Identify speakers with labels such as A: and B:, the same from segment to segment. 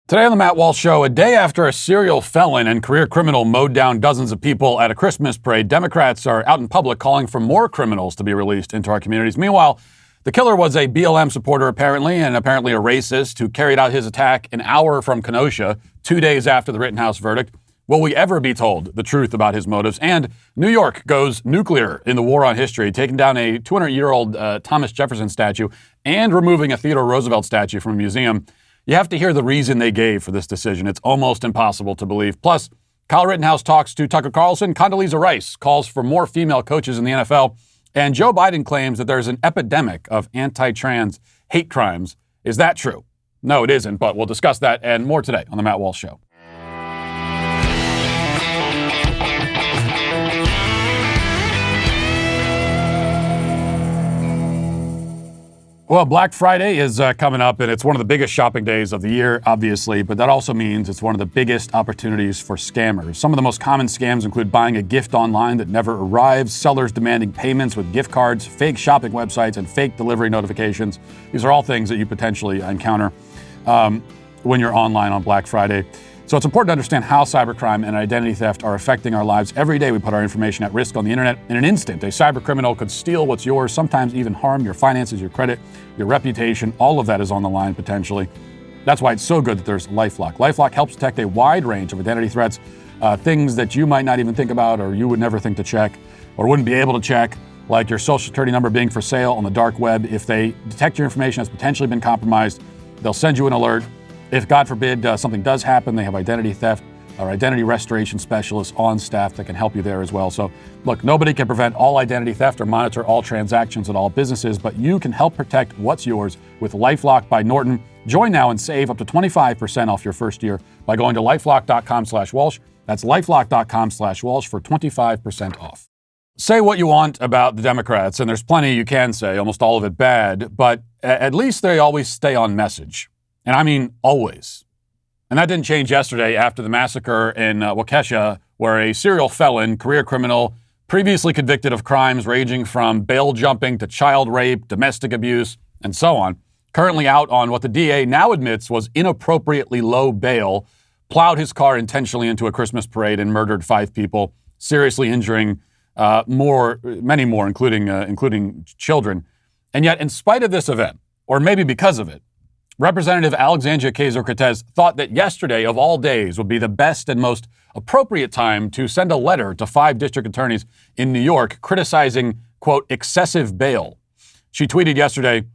A: Today on the Matt Walsh Show, a day after a serial felon and career criminal mowed down dozens of people at a Christmas parade, Democrats are out in public calling for more criminals to be released into our communities. Meanwhile, the killer was a BLM supporter and apparently a racist who carried out his attack an hour from Kenosha, 2 days after the Rittenhouse verdict. Will we ever be told the truth about his motives? And New York goes nuclear in the war on history, taking down a 200-year-old Thomas Jefferson statue and removing a Theodore Roosevelt statue from a museum. You have to hear the reason they gave for this decision. It's almost impossible to believe. Plus, Kyle Rittenhouse talks to Tucker Carlson. Condoleezza Rice calls for more female coaches in the NFL. And Joe Biden claims that there's an epidemic of anti-trans hate crimes. Is that true? No, it isn't, but we'll discuss that and more today on The Matt Walsh Show. Well, Black Friday is coming up, and it's one of the biggest shopping days of the year, obviously, but that also means it's one of the biggest opportunities for scammers. Some of the most common scams include buying a gift online that never arrives, sellers demanding payments with gift cards, fake shopping websites, and fake delivery notifications. These are all things that you potentially encounter when you're online on Black Friday. So it's important to understand how cybercrime and identity theft are affecting our lives. Every day we put our information at risk on the internet. In an instant, a cybercriminal could steal what's yours, sometimes even harm your finances, your credit, your reputation. All of that is on the line potentially. That's why it's so good that there's LifeLock. LifeLock helps detect a wide range of identity threats, things that you might not even think about or you would never think to check or wouldn't be able to check, like your social security number being for sale on the dark web. If they detect your information has potentially been compromised, they'll send you an alert. If, God forbid, something does happen, they have identity theft or identity restoration specialists on staff that can help you there as well. So, look, nobody can prevent all identity theft or monitor all transactions at all businesses, but you can help protect what's yours with LifeLock by Norton. Join now and save up to 25% off your first year by going to LifeLock.com/Walsh. That's LifeLock.com/Walsh for 25% off. Say what you want about the Democrats, and there's plenty you can say, almost all of it bad, but at least they always stay on message. And I mean always. And that didn't change yesterday after the massacre in Waukesha, where a serial felon, career criminal, previously convicted of crimes ranging from bail jumping to child rape, domestic abuse, and so on, currently out on what the DA now admits was inappropriately low bail, plowed his car intentionally into a Christmas parade and murdered 5 people, seriously injuring many more, including children. And yet, in spite of this event, or maybe because of it, Representative Alexandria Ocasio-Cortez thought that yesterday, of all days, would be the best and most appropriate time to send a letter to 5 district attorneys in New York criticizing, quote, excessive bail. She tweeted yesterday,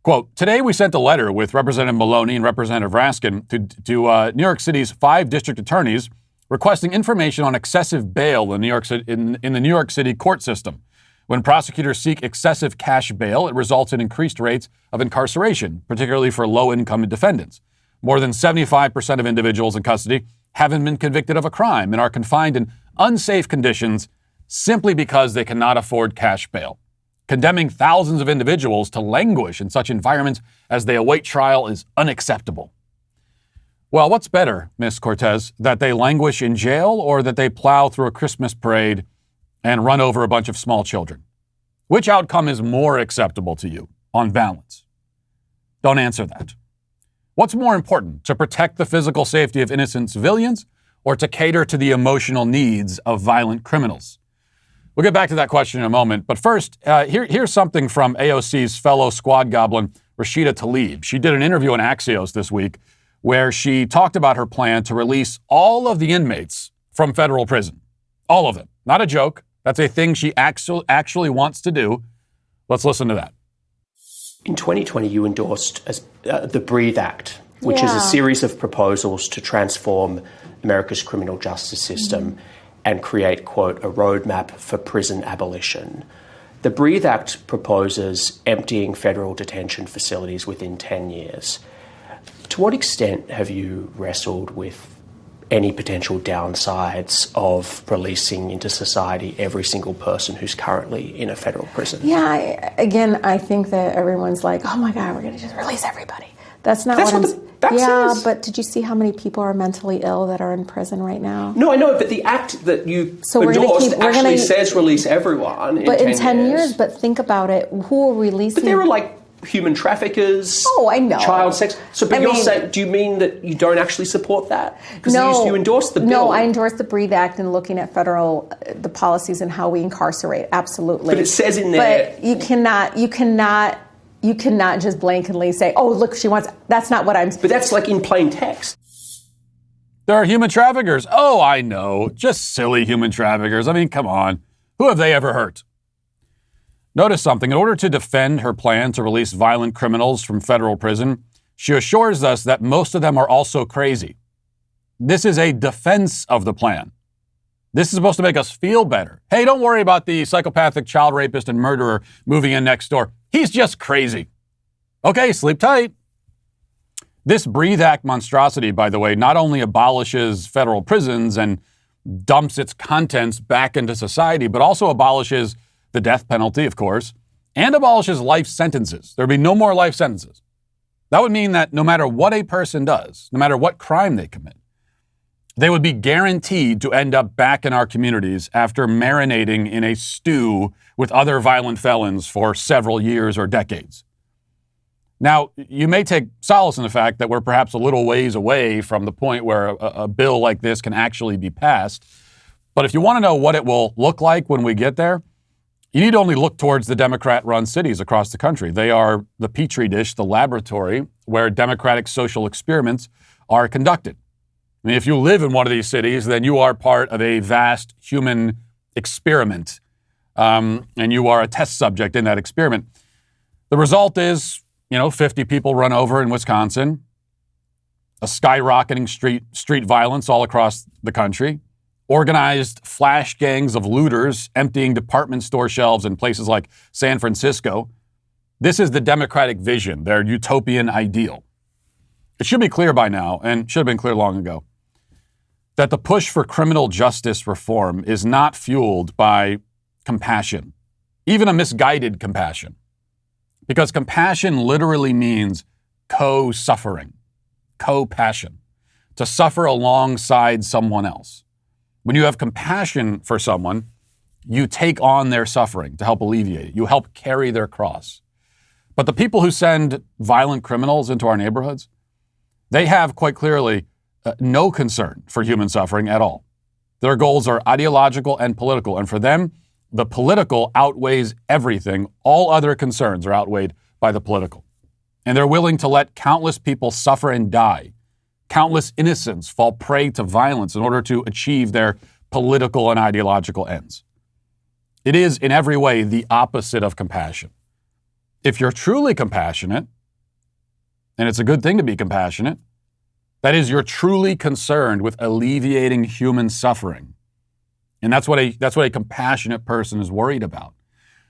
A: quote, "Today we sent a letter with Representative Maloney and Representative Raskin to New York City's 5 district attorneys requesting information on excessive bail in the New York City court system. When prosecutors seek excessive cash bail, it results in increased rates of incarceration, particularly for low-income defendants. More than 75% of individuals in custody haven't been convicted of a crime and are confined in unsafe conditions simply because they cannot afford cash bail. Condemning thousands of individuals to languish in such environments as they await trial is unacceptable." Well, what's better, Ms. Cortez, that they languish in jail or that they plow through a Christmas parade and run over a bunch of small children? Which outcome is more acceptable to you on balance? Don't answer that. What's more important, to protect the physical safety of innocent civilians or to cater to the emotional needs of violent criminals? We'll get back to that question in a moment. But first, here's something from AOC's fellow squad goblin, Rashida Tlaib. She did an interview on Axios this week where she talked about her plan to release all of the inmates from federal prison. All of them. Not a joke. That's a thing she actually wants to do. Let's listen to that.
B: In 2020, you endorsed the Breathe Act, which is a series of proposals to transform America's criminal justice system and create, quote, a roadmap for prison abolition. The Breathe Act proposes emptying federal detention facilities within 10 years. To what extent have you wrestled with any potential downsides of releasing into society every single person who's currently in a federal prison?
C: Yeah, I think that everyone's like, oh my God, we're going to just release everybody. That's not what I'm saying. But did you see how many people are mentally ill that are in prison right now?
B: No, I know, but the act that you endorsed actually says release everyone in 10 years.
C: But in 10 years, but think about it, who are releasing?
B: But there are like human traffickers.
C: Oh, I know.
B: Child sex. So, but you're saying, do you mean that you don't actually support that? Because you endorsed the bill.
C: No, I endorse the Breathe Act and looking at the policies and how we incarcerate. Absolutely.
B: But it says in there.
C: But you cannot just blankly say, oh, look, she wants. That's not what I'm.
B: But that's like in plain text.
A: There are human traffickers. Oh, I know. Just silly human traffickers. I mean, come on. Who have they ever hurt? Notice something. In order to defend her plan to release violent criminals from federal prison, she assures us that most of them are also crazy. This is a defense of the plan. This is supposed to make us feel better. Hey, don't worry about the psychopathic child rapist and murderer moving in next door. He's just crazy. Okay, sleep tight. This Breathe Act monstrosity, by the way, not only abolishes federal prisons and dumps its contents back into society, but also abolishes the death penalty, of course, and abolishes life sentences. There'd be no more life sentences. That would mean that no matter what a person does, no matter what crime they commit, they would be guaranteed to end up back in our communities after marinating in a stew with other violent felons for several years or decades. Now, you may take solace in the fact that we're perhaps a little ways away from the point where a bill like this can actually be passed. But if you want to know what it will look like when we get there, you need to only look towards the Democrat-run cities across the country. They are the petri dish, the laboratory where democratic social experiments are conducted. I mean, if you live in one of these cities, then you are part of a vast human experiment, and you are a test subject in that experiment. The result is, 50 people run over in Wisconsin, a skyrocketing street violence all across the country, organized flash gangs of looters emptying department store shelves in places like San Francisco. This is the Democratic vision, their utopian ideal. It should be clear by now, and should have been clear long ago, that the push for criminal justice reform is not fueled by compassion, even a misguided compassion. Because compassion literally means co-suffering, co-passion, to suffer alongside someone else. When you have compassion for someone, you take on their suffering to help alleviate it. You help carry their cross. But the people who send violent criminals into our neighborhoods, they have quite clearly no concern for human suffering at all. Their goals are ideological and political, and for them, the political outweighs everything. All other concerns are outweighed by the political. And they're willing to let countless people suffer and die, countless innocents fall prey to violence in order to achieve their political and ideological ends. It is, in every way, the opposite of compassion. If you're truly compassionate, and it's a good thing to be compassionate, that is, you're truly concerned with alleviating human suffering, and that's what a compassionate person is worried about,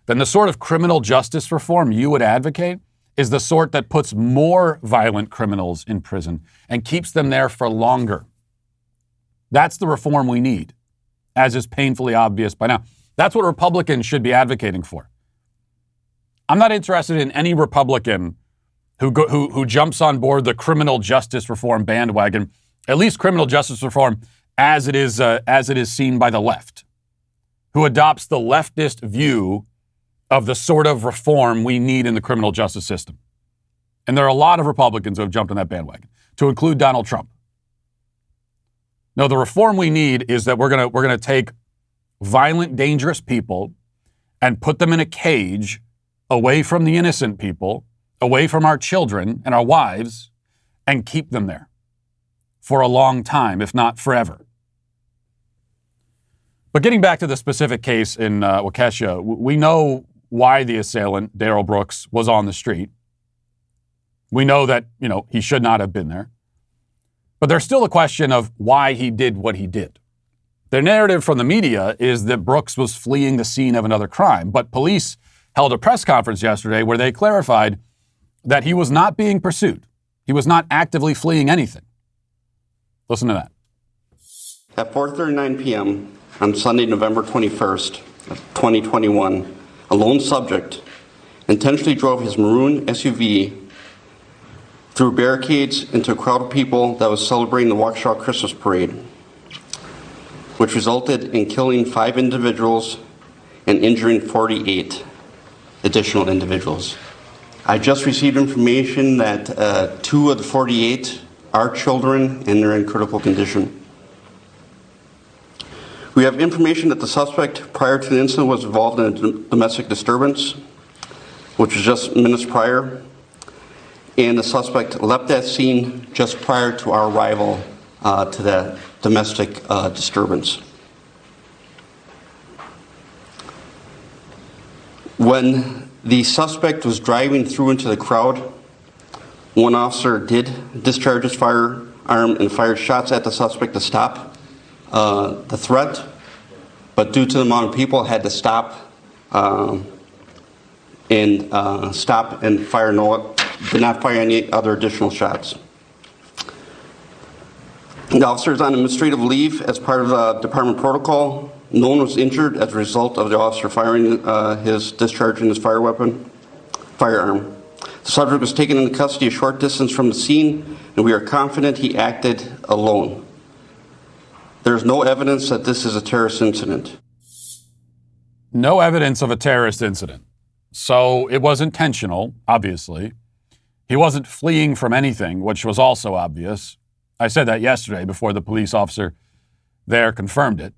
A: then the sort of criminal justice reform you would advocate is the sort that puts more violent criminals in prison and keeps them there for longer. That's the reform we need, as is painfully obvious by now. That's what Republicans should be advocating for. I'm not interested in any Republican who jumps on board the criminal justice reform bandwagon, at least criminal justice reform as it is seen by the left, who adopts the leftist view of the sort of reform we need in the criminal justice system. And there are a lot of Republicans who have jumped on that bandwagon, to include Donald Trump. No, the reform we need is that we're gonna take violent, dangerous people and put them in a cage away from the innocent people, away from our children and our wives, and keep them there for a long time, if not forever. But getting back to the specific case in Waukesha, we know why the assailant, Darrell Brooks, was on the street. We know that, he should not have been there. But there's still a question of why he did what he did. The narrative from the media is that Brooks was fleeing the scene of another crime, but police held a press conference yesterday where they clarified that he was not being pursued. He was not actively fleeing anything. Listen to that.
D: At 4:39 p.m. on Sunday, November 21st, 2021, a lone subject intentionally drove his maroon SUV through barricades into a crowd of people that was celebrating the Waukesha Christmas parade, which resulted in killing 5 individuals and injuring 48 additional individuals. I just received information that 2 of the 48 are children and they're in critical condition. We have information that the suspect prior to the incident was involved in a domestic disturbance, which was just minutes prior, and the suspect left that scene just prior to our arrival to that domestic disturbance. When the suspect was driving through into the crowd, one officer did discharge his firearm and fired shots at the suspect to stop the threat, but due to the amount of people, had to stop and did not fire any other additional shots. The officer is on administrative leave as part of the department protocol. No one was injured as a result of the officer discharging his firearm. The subject was taken into custody a short distance from the scene, and we are confident he acted alone. There is no evidence that this is a terrorist incident.
A: No evidence of a terrorist incident. So it was intentional, obviously. He wasn't fleeing from anything, which was also obvious. I said that yesterday before the police officer there confirmed it.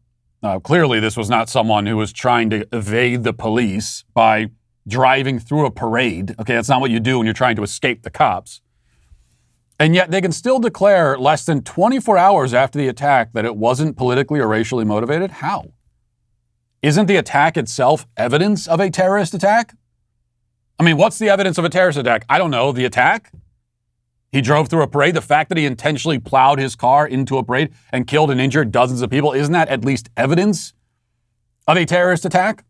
A: Clearly, this was not someone who was trying to evade the police by driving through a parade. Okay, that's not what you do when you're trying to escape the cops. And yet they can still declare less than 24 hours after the attack that it wasn't politically or racially motivated? How? Isn't the attack itself evidence of a terrorist attack? I mean, what's the evidence of a terrorist attack? I don't know. The attack? He drove through a parade. The fact that he intentionally plowed his car into a parade and killed and injured dozens of people, isn't that at least evidence of a terrorist attack?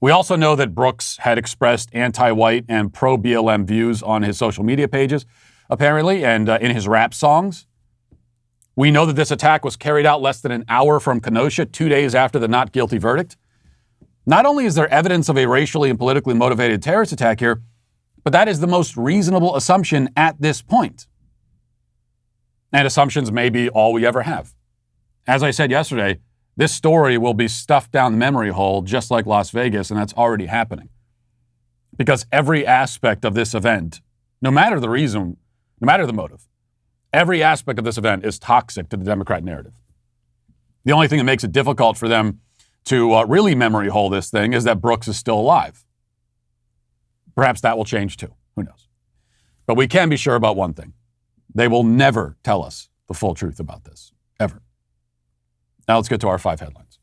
A: We also know that Brooks had expressed anti-white and pro-BLM views on his social media pages, apparently, and in his rap songs. We know that this attack was carried out less than an hour from Kenosha, 2 days after the not guilty verdict. Not only is there evidence of a racially and politically motivated terrorist attack here, but that is the most reasonable assumption at this point. And assumptions may be all we ever have. As I said yesterday, this story will be stuffed down the memory hole just like Las Vegas, and that's already happening. Because every aspect of this event, no matter the reason, no matter the motive, every aspect of this event is toxic to the Democrat narrative. The only thing that makes it difficult for them to really memory hole this thing is that Brooks is still alive. Perhaps that will change too. Who knows? But we can be sure about one thing. They will never tell us the full truth about this, ever. Now let's get to our 5 headlines.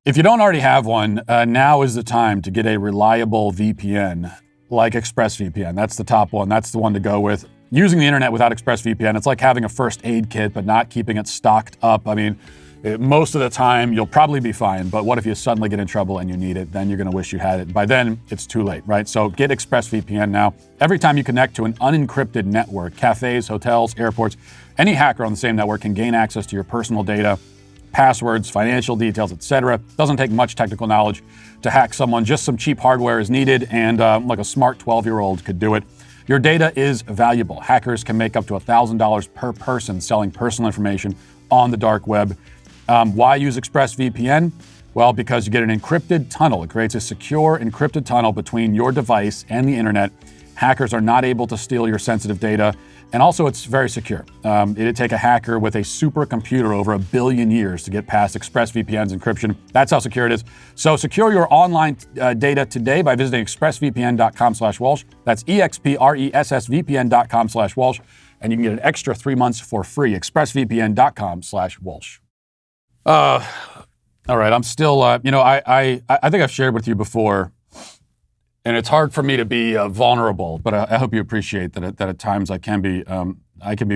A: If you don't already have one, now is the time to get a reliable VPN like ExpressVPN. That's the top one. That's the one to go with. Using the internet without ExpressVPN, it's like having a first aid kit but not keeping it stocked up. I mean, most of the time you'll probably be fine, but what if you suddenly get in trouble and you need it? Then you're going to wish you had it. By then, it's too late, right? So get ExpressVPN now. Every time you connect to an unencrypted network, cafes, hotels, airports, any hacker on the same network can gain access to your personal data, passwords, financial details, etc. Doesn't take much technical knowledge to hack someone. Just some cheap hardware is needed, and like a smart 12-year-old could do it. Your data is valuable. Hackers can make up to $1,000 per person selling personal information on the dark web. Why use ExpressVPN? Well, because you get an encrypted tunnel. It creates a secure encrypted tunnel between your device and the internet. Hackers are not able to steal your sensitive data. And also, it's very secure. It'd take a hacker with a supercomputer over 1 billion years to get past ExpressVPN's encryption. That's how secure it is. So secure your online data today by visiting expressvpn.com/Walsh. That's expressvpn.com/Walsh. And you can get an extra 3 months for free. expressvpn.com/Walsh. All right, I'm still, I think I've shared with you before, and it's hard for me to be vulnerable, but I hope you appreciate that at times I can be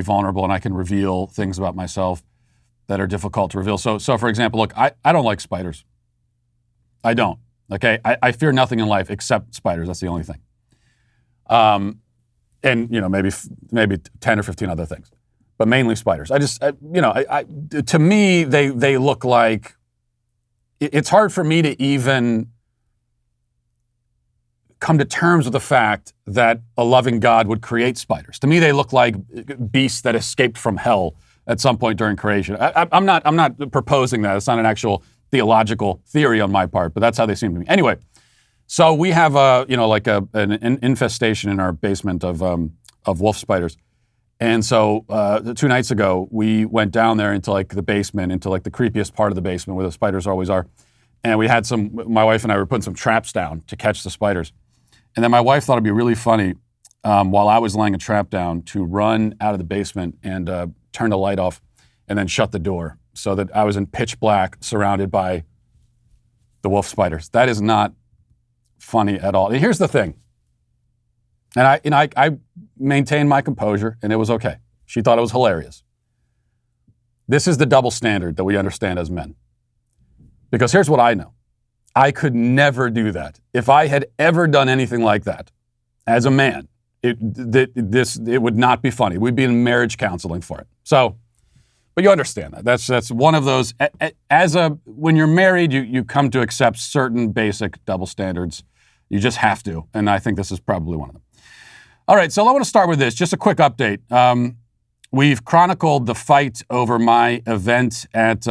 A: vulnerable and I can reveal things about myself that are difficult to reveal. So for example, look, I don't like spiders. I don't, okay? I fear nothing in life except spiders. That's the only thing. And, maybe 10 or 15 other things, but mainly spiders. To me, they look like, it's hard for me to even come to terms with the fact that a loving God would create spiders. To me, they look like beasts that escaped from hell at some point during creation. I'm not proposing that. It's not an actual theological theory on my part, but that's how they seem to me. Anyway, so we have an infestation in our basement of wolf spiders. And so 2 nights ago, we went down there into like the basement, into like the creepiest part of the basement where the spiders always are. And we had my wife and I were putting some traps down to catch the spiders. And then my wife thought it'd be really funny while I was laying a trap down to run out of the basement and turn the light off and then shut the door so that I was in pitch black surrounded by the wolf spiders. That is not funny at all. And here's the thing. And I maintained my composure, and it was okay. She thought it was hilarious. This is the double standard that we understand as men. Because here's what I know. I could never do that. If I had ever done anything like that as a man, it would not be funny. We'd be in marriage counseling for it. So, but you understand that. That's one of those. When you're married, you come to accept certain basic double standards. You just have to, and I think this is probably one of them. All right, so I want to start with this. Just a quick update. We've chronicled the fight over my event at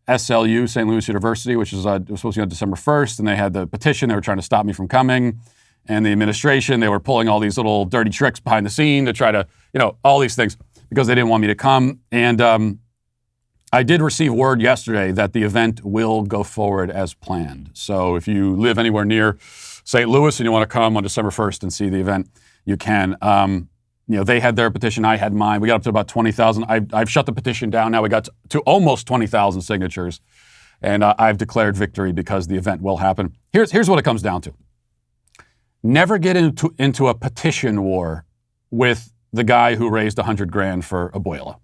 A: SLU, St. Louis University, which was supposed to be on December 1st, and they had the petition. They were trying to stop me from coming. And the administration, they were pulling all these little dirty tricks behind the scene to try to, all these things because they didn't want me to come. And I did receive word yesterday that the event will go forward as planned. So if you live anywhere near St. Louis and you want to come on December 1st and see the event, you can. They had their petition, I had mine. We got up to about 20,000. I've shut the petition down now. We got to almost 20,000 signatures. And I've declared victory because the event will happen. Here's what it comes down to. Never get into a petition war with the guy who raised $100,000 for Abuela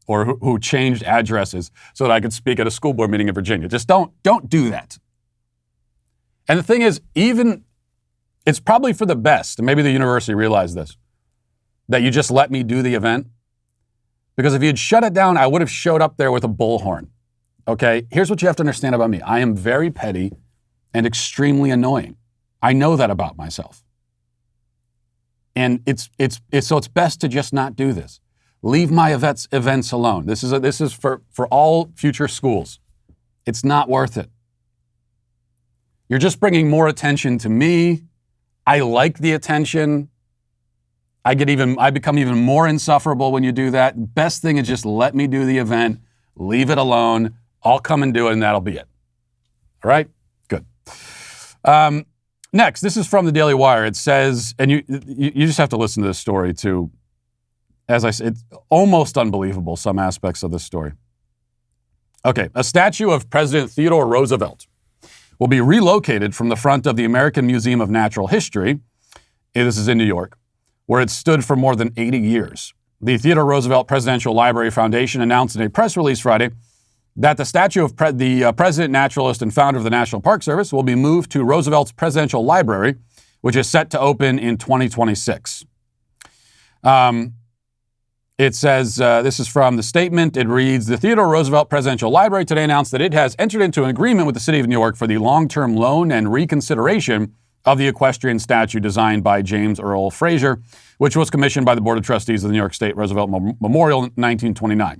A: or who changed addresses so that I could speak at a school board meeting in Virginia. Just don't do that. And the thing is, it's probably for the best, and maybe the university realized this, that you just let me do the event. Because if you had shut it down, I would have showed up there with a bullhorn. Okay? Here's what you have to understand about me. I am very petty and extremely annoying. I know that about myself. And it's best to just not do this. Leave my events alone. This is for all future schools. It's not worth it. You're just bringing more attention to me. I like the attention. I become even more insufferable when you do that. Best thing is just let me do the event. Leave it alone. I'll come and do it, and that'll be it. All right? Good. Next, this is from the Daily Wire. It says, and you just have to listen to this story too. As I said, it's almost unbelievable, some aspects of this story. Okay, a statue of President Theodore Roosevelt will be relocated from the front of the American Museum of Natural History. This is in New York, where it stood for more than 80 years. The Theodore Roosevelt Presidential Library Foundation announced in a press release Friday that the statue of the president, naturalist, and founder of the National Park Service will be moved to Roosevelt's Presidential Library, which is set to open in 2026. It says, this is from the statement. It reads, the Theodore Roosevelt Presidential Library today announced that it has entered into an agreement with the city of New York for the long-term loan and reconsideration of the equestrian statue designed by James Earl Fraser, which was commissioned by the Board of Trustees of the New York State Roosevelt Memorial in 1929.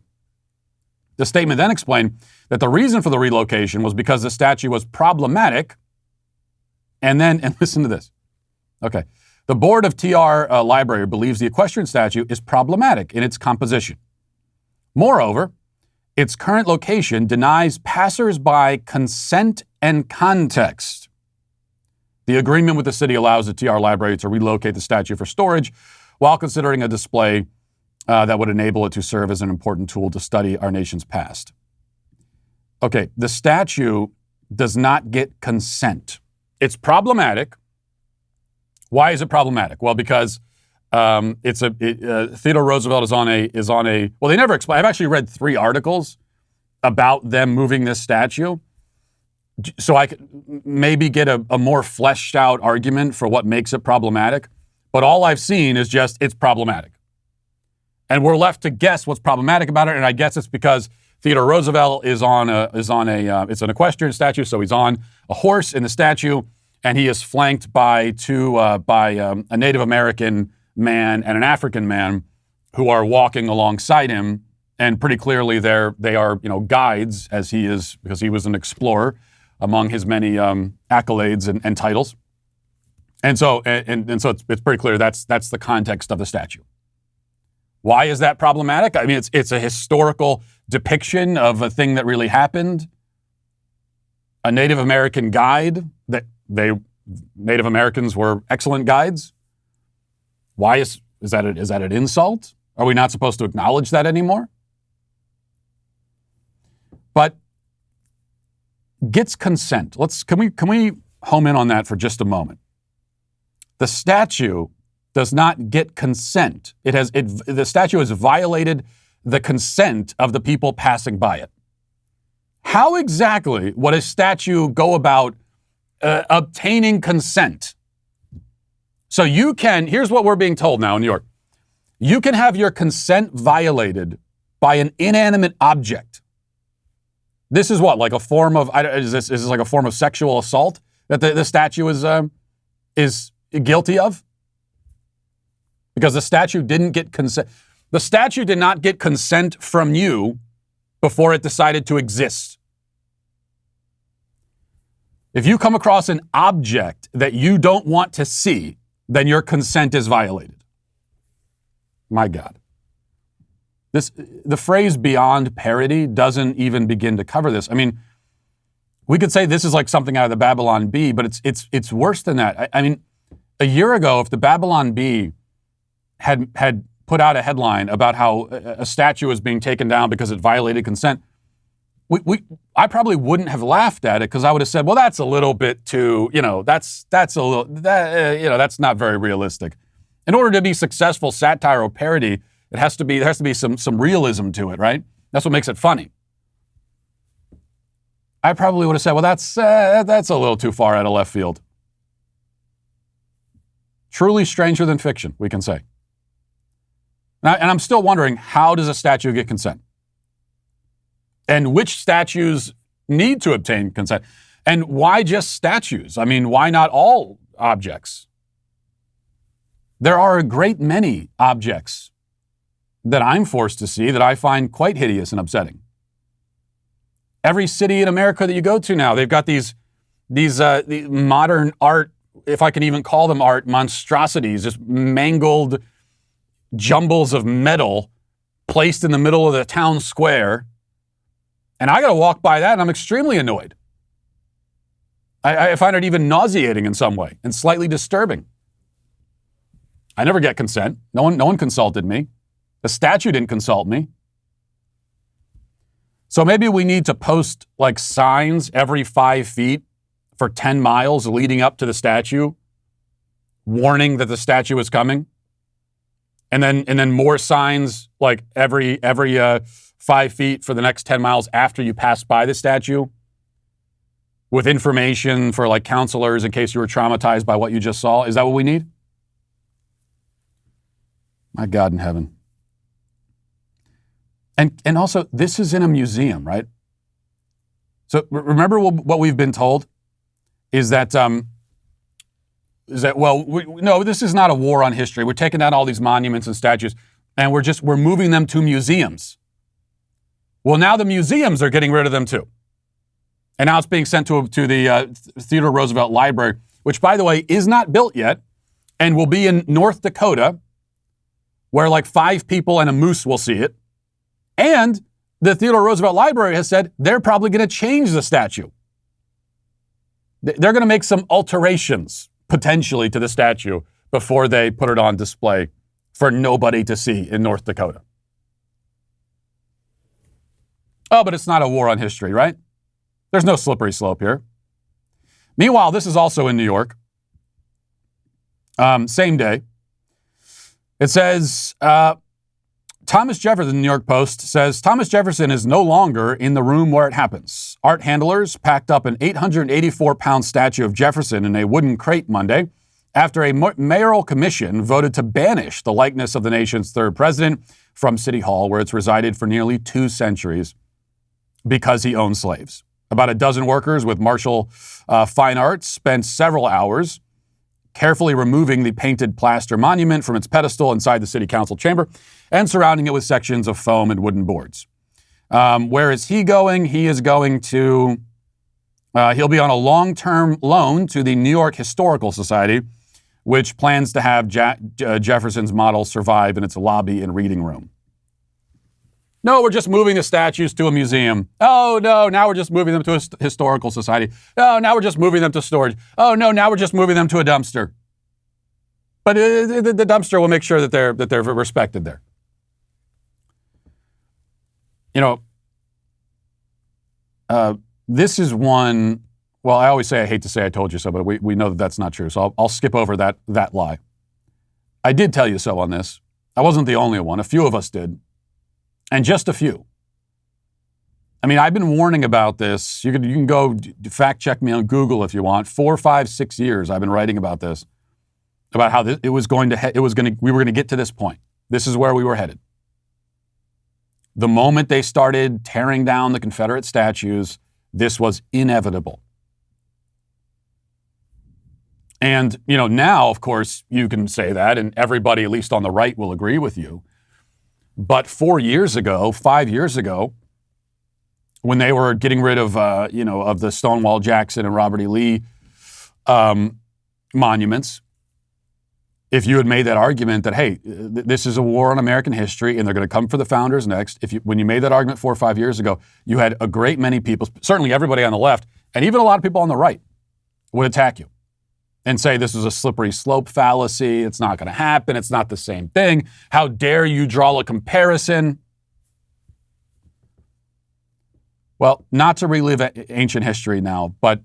A: The statement then explained that the reason for the relocation was because the statue was problematic. And listen to this. Okay. The board of TR Library believes the equestrian statue is problematic in its composition. Moreover, its current location denies passersby consent and context. The agreement with the city allows the TR Library to relocate the statue for storage while considering a display that would enable it to serve as an important tool to study our nation's past. Okay, the statue does not get consent. It's problematic. Why is it problematic? Well, because Theodore Roosevelt is on a. Well, they never explain. I've actually read 3 articles about them moving this statue, so I could maybe get a more fleshed out argument for what makes it problematic. But all I've seen is just it's problematic. And we're left to guess what's problematic about it, and I guess it's because Theodore Roosevelt is on a it's an equestrian statue, so he's on a horse in the statue, and he is flanked by a Native American man and an African man who are walking alongside him, And pretty clearly they are, guides, as he is, because he was an explorer among his many accolades and titles. And so it's pretty clear that's the context of the statue. Why is that problematic? I mean, it's a historical depiction of a thing that really happened. A Native American guide that Native Americans were excellent guides. Why is that an insult? Are we not supposed to acknowledge that anymore? But gets consent. Can we home in on that for just a moment? The statue does not get consent. The statue has violated the consent of the people passing by it. How exactly would a statue go about obtaining consent? So here's what we're being told now in New York. You can have your consent violated by an inanimate object. This is what, like a form of, is this like a form of sexual assault that the statue is guilty of? Because the statue didn't get consent. The statue did not get consent from you before it decided to exist. If you come across an object that you don't want to see, then your consent is violated. My God. The phrase beyond parody doesn't even begin to cover this. I mean, we could say this is like something out of the Babylon Bee, but it's worse than that. I mean, a year ago, if the Babylon Bee had put out a headline about how a statue was being taken down because it violated consent, I probably wouldn't have laughed at it because I would have said, well, that's a little bit too, that's not very realistic. In order to be successful satire or parody, there has to be some realism to it, right? That's what makes it funny. I probably would have said, well, that's a little too far out of left field. Truly stranger than fiction, we can say. And I'm still wondering, how does a statue get consent? And which statues need to obtain consent? And why just statues? I mean, why not all objects? There are a great many objects that I'm forced to see that I find quite hideous and upsetting. Every city in America that you go to now, they've got these modern art, if I can even call them art, monstrosities, just mangled jumbles of metal placed in the middle of the town square. And I got to walk by that and I'm extremely annoyed. I find it even nauseating in some way and slightly disturbing. I never get consent. No one consulted me. The statue didn't consult me. So maybe we need to post like signs every 5 feet for 10 miles leading up to the statue, warning that the statue is coming. And then more signs like every 5 feet for the next 10 miles after you pass by the statue, with information for like counselors in case you were traumatized by what you just saw. Is that what we need? My God in heaven. And also, this is in a museum, right? So remember what we've been told is that no, this is not a war on history. We're taking down all these monuments and statues, and we're moving them to museums. Well, now the museums are getting rid of them too. And now it's being sent to the Theodore Roosevelt Library, which, by the way, is not built yet and will be in North Dakota, where like 5 people and a moose will see it. And the Theodore Roosevelt Library has said they're probably going to change the statue. They're going to make some alterations, potentially, to the statue before they put it on display for nobody to see in North Dakota. Oh, but it's not a war on history, right? There's no slippery slope here. Meanwhile, this is also in New York. Same day. It says, Thomas Jefferson, the New York Post, says, Thomas Jefferson is no longer in the room where it happens. Art handlers packed up an 884-pound statue of Jefferson in a wooden crate Monday after a mayoral commission voted to banish the likeness of the nation's third president from City Hall, where it's resided for nearly 2 centuries, because he owned slaves. About a dozen workers with Marshall Fine Arts spent several hours carefully removing the painted plaster monument from its pedestal inside the city council chamber and surrounding it with sections of foam and wooden boards. Where is he going? He is going to, he'll be on a long-term loan to the New York Historical Society, which plans to have Jefferson's model survive in its lobby and reading room. No, we're just moving the statues to a museum. Oh, no, now we're just moving them to a historical society. Oh, now we're just moving them to storage. Oh, no, now we're just moving them to a dumpster. But the dumpster will make sure that they're respected there. You know, this is one, well, I always say I hate to say I told you so, but we know that that's not true. So I'll skip over that lie. I did tell you so on this. I wasn't the only one. A few of us did. And just a few. I mean, I've been warning about this. You can go fact check me on Google if you want. 4, 5, 6 years I've been writing about this, about how we were going to get to this point. This is where we were headed. The moment they started tearing down the Confederate statues, this was inevitable. And, you know, now, of course, you can say that, and everybody, at least on the right, will agree with you. But 4 years ago, 5 years ago, when they were getting rid of, of the Stonewall Jackson and Robert E. Lee monuments, if you had made that argument that, hey, this is a war on American history and they're going to come for the founders next, when you made that argument 4 or 5 years ago, you had a great many people, certainly everybody on the left, and even a lot of people on the right would attack you and say this is a slippery slope fallacy. It's not going to happen. It's not the same thing. How dare you draw a comparison? Well, not to relive ancient history now, but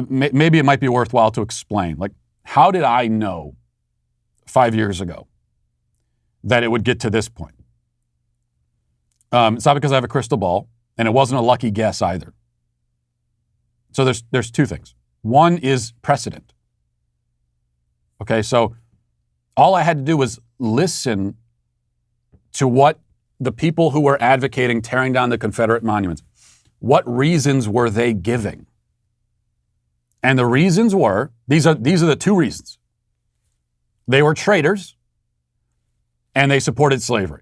A: maybe it might be worthwhile to explain. Like, how did I know 5 years ago that it would get to this point? It's not because I have a crystal ball, and it wasn't a lucky guess either. So there's two things. One is precedent. Okay, so all I had to do was listen to what the people who were advocating tearing down the Confederate monuments, what reasons were they giving? And the reasons were, these are the two reasons. They were traitors and they supported slavery.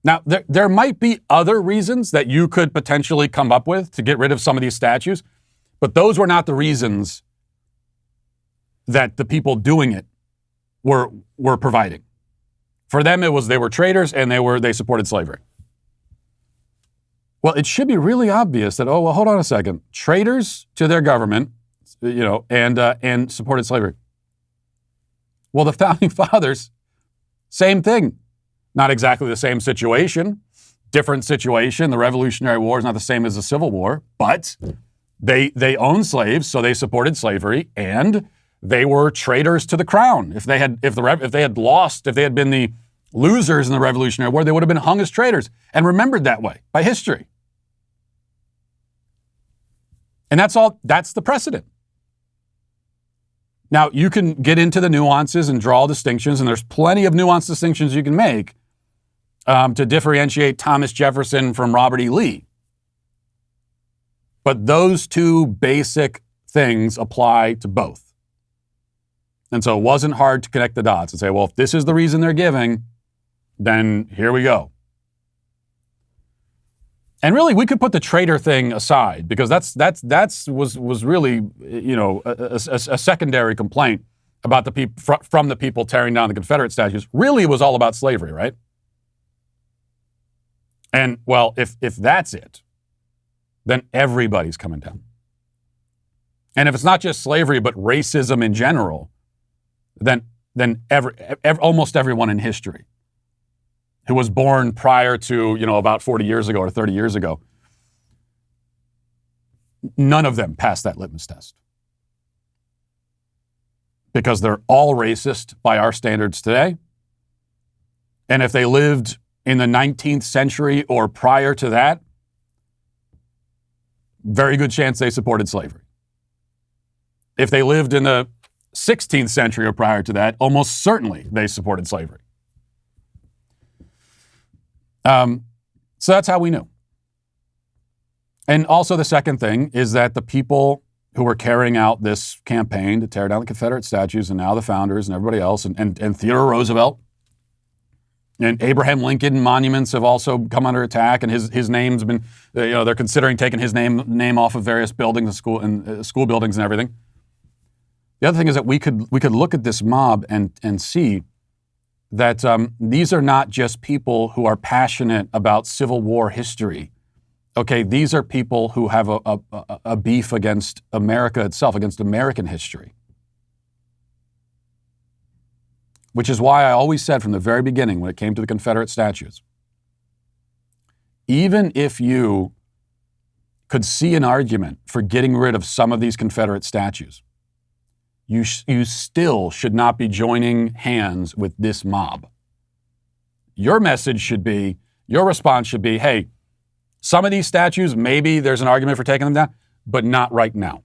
A: Now, there might be other reasons that you could potentially come up with to get rid of some of these statues, but those were not the reasons that the people doing it were providing. For them, it was they were traitors and they supported slavery. Well, it should be really obvious that, oh, well, hold on a second. Traitors to their government, and supported slavery. Well, the Founding Fathers, same thing. Not exactly the same situation, different situation. The Revolutionary War is not the same as the Civil War, but they owned slaves, so they supported slavery, and they were traitors to the crown. If they had been the losers in the Revolutionary War, they would have been hung as traitors and remembered that way by history. And that's the precedent. Now, you can get into the nuances and draw distinctions, and there's plenty of nuanced distinctions you can make to differentiate Thomas Jefferson from Robert E. Lee. But those two basic things apply to both. And so it wasn't hard to connect the dots and say, well, if this is the reason they're giving, then here we go. And really, we could put the traitor thing aside because that was really, a secondary complaint about the people from the people tearing down the Confederate statues. Really, it was all about slavery, right? And well, if that's it, then everybody's coming down. And if it's not just slavery, but racism in general, then almost everyone in history who was born prior to, about 40 years ago or 30 years ago, none of them passed that litmus test. Because they're all racist by our standards today. And if they lived in the 19th century or prior to that, very good chance they supported slavery. If they lived in the 16th century or prior to that, almost certainly they supported slavery. So that's how we knew. And also the second thing is that the people who were carrying out this campaign to tear down the Confederate statues, and now the founders and everybody else, and Theodore Roosevelt and Abraham Lincoln monuments have also come under attack, and his name's been, they're considering taking his name off of various buildings and school buildings and everything. The other thing is that we could look at this mob and see that these are not just people who are passionate about Civil War history. Okay, these are people who have a beef against America itself, against American history. Which is why I always said from the very beginning when it came to the Confederate statues, even if you could see an argument for getting rid of some of these Confederate statues, you still should not be joining hands with this mob. Your message should be, your response should be, hey, some of these statues, maybe there's an argument for taking them down, but not right now.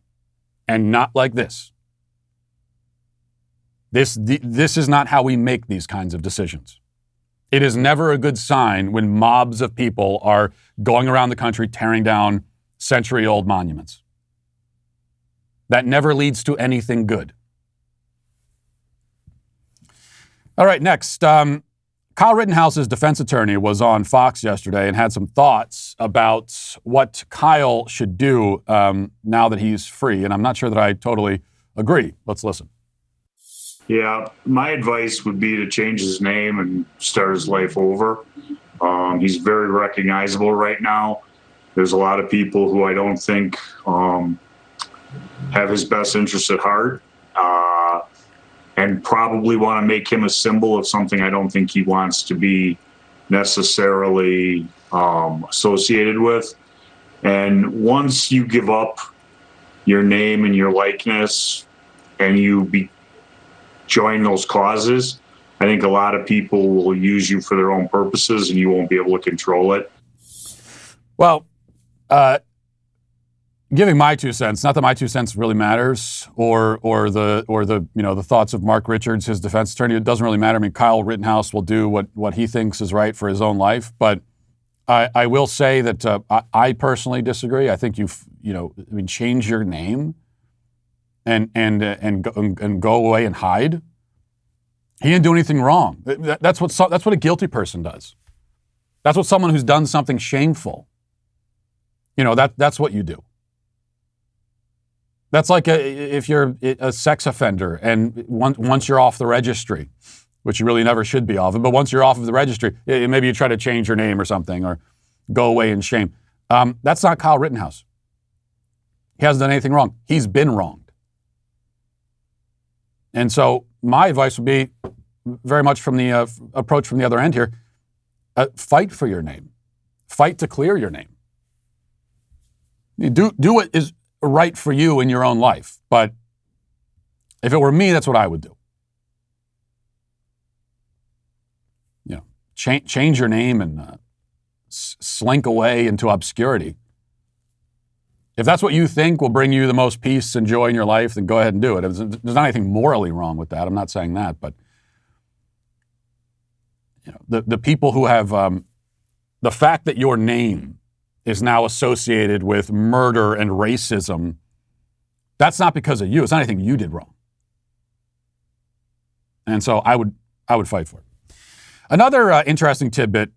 A: And not like this. This is not how we make these kinds of decisions. It is never a good sign when mobs of people are going around the country tearing down century-old monuments. That never leads to anything good. All right, next. Kyle Rittenhouse's defense attorney was on Fox yesterday and had some thoughts about what Kyle should do now that he's free. And I'm not sure that I totally agree. Let's listen.
E: Yeah, my advice would be to change his name and start his life over. He's very recognizable right now. There's a lot of people who I don't think have his best interests at heart and probably want to make him a symbol of something I don't think he wants to be necessarily associated with. And once you give up your name and your likeness and you join those causes, I think a lot of people will use you for their own purposes and you won't be able to control it.
A: Well, giving my 2 cents, not that my 2 cents really matters, or the thoughts of Mark Richards, his defense attorney, it doesn't really matter. I mean, Kyle Rittenhouse will do what he thinks is right for his own life, but I will say that I personally disagree. I think change your name and go away and hide. He didn't do anything wrong. That's what a guilty person does. That's what someone who's done something shameful. That's what you do. That's like if you're a sex offender and once you're off the registry, which you really never should be off of, but once you're off of the registry, maybe you try to change your name or something or go away in shame. That's not Kyle Rittenhouse. He hasn't done anything wrong. He's been wronged. And so my advice would be very much from the approach from the other end here, fight for your name. Fight to clear your name. Do what is right for you in your own life. But if it were me, that's what I would do. Change your name and slink away into obscurity. If that's what you think will bring you the most peace and joy in your life, then go ahead and do it. There's not anything morally wrong with that. I'm not saying that, but the people who have the fact that your name is now associated with murder and racism, that's not because of you. It's not anything you did wrong. And so I would fight for it. Another interesting tidbit,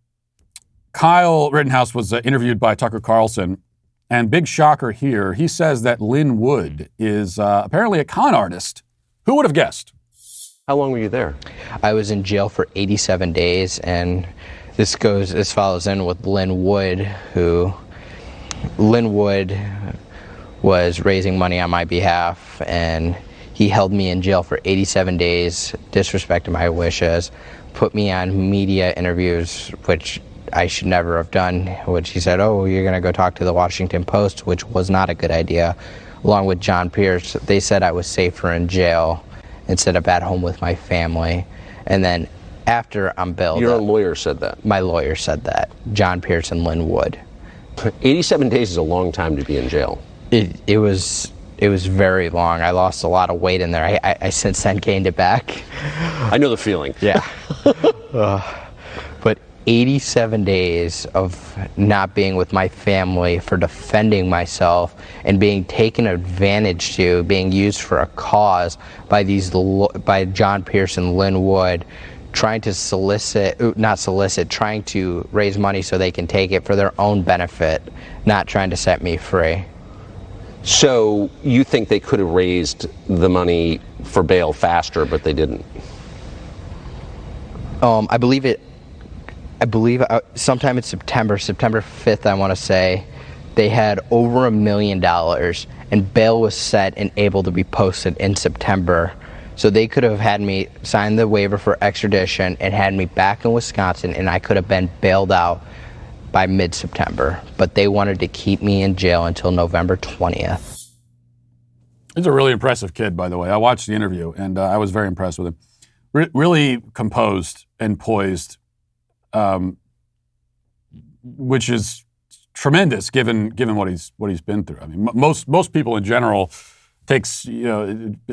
A: Kyle Rittenhouse was interviewed by Tucker Carlson, and big shocker here, he says that Lynn Wood is apparently a con artist. Who would have guessed?
F: How long were you there?
G: I was in jail for 87 days, and this follows in with Lynn Wood, Lynn Wood was raising money on my behalf, and he held me in jail for 87 days, disrespected my wishes, put me on media interviews, which I should never have done, which he said, oh, you're going to go talk to the Washington Post, which was not a good idea, along with John Pierce. They said I was safer in jail instead of at home with my family. And then after I'm bailed
F: Your lawyer said that?
G: My lawyer said that, John Pierce and Lynn Wood.
F: 87 days is a long time to be in jail.
G: It was very long. I lost a lot of weight in there. I since then gained it back.
F: I know the feeling.
G: Yeah. But 87 days of not being with my family for defending myself and being taken advantage to, being used for a cause by by John Pearson, Lynn Wood, trying to trying to raise money so they can take it for their own benefit, not trying to set me free.
F: So you think they could have raised the money for bail faster, but they didn't?
G: I believe sometime in September 5th, I want to say, they had over $1 million, and bail was set and able to be posted in September. So they could have had me sign the waiver for extradition and had me back in Wisconsin, and I could have been bailed out by mid-September. But they wanted to keep me in jail until November 20th.
A: He's a really impressive kid, by the way. I watched the interview, and I was very impressed with him. Really composed and poised, which is tremendous given what he's been through. I mean, most people in general takes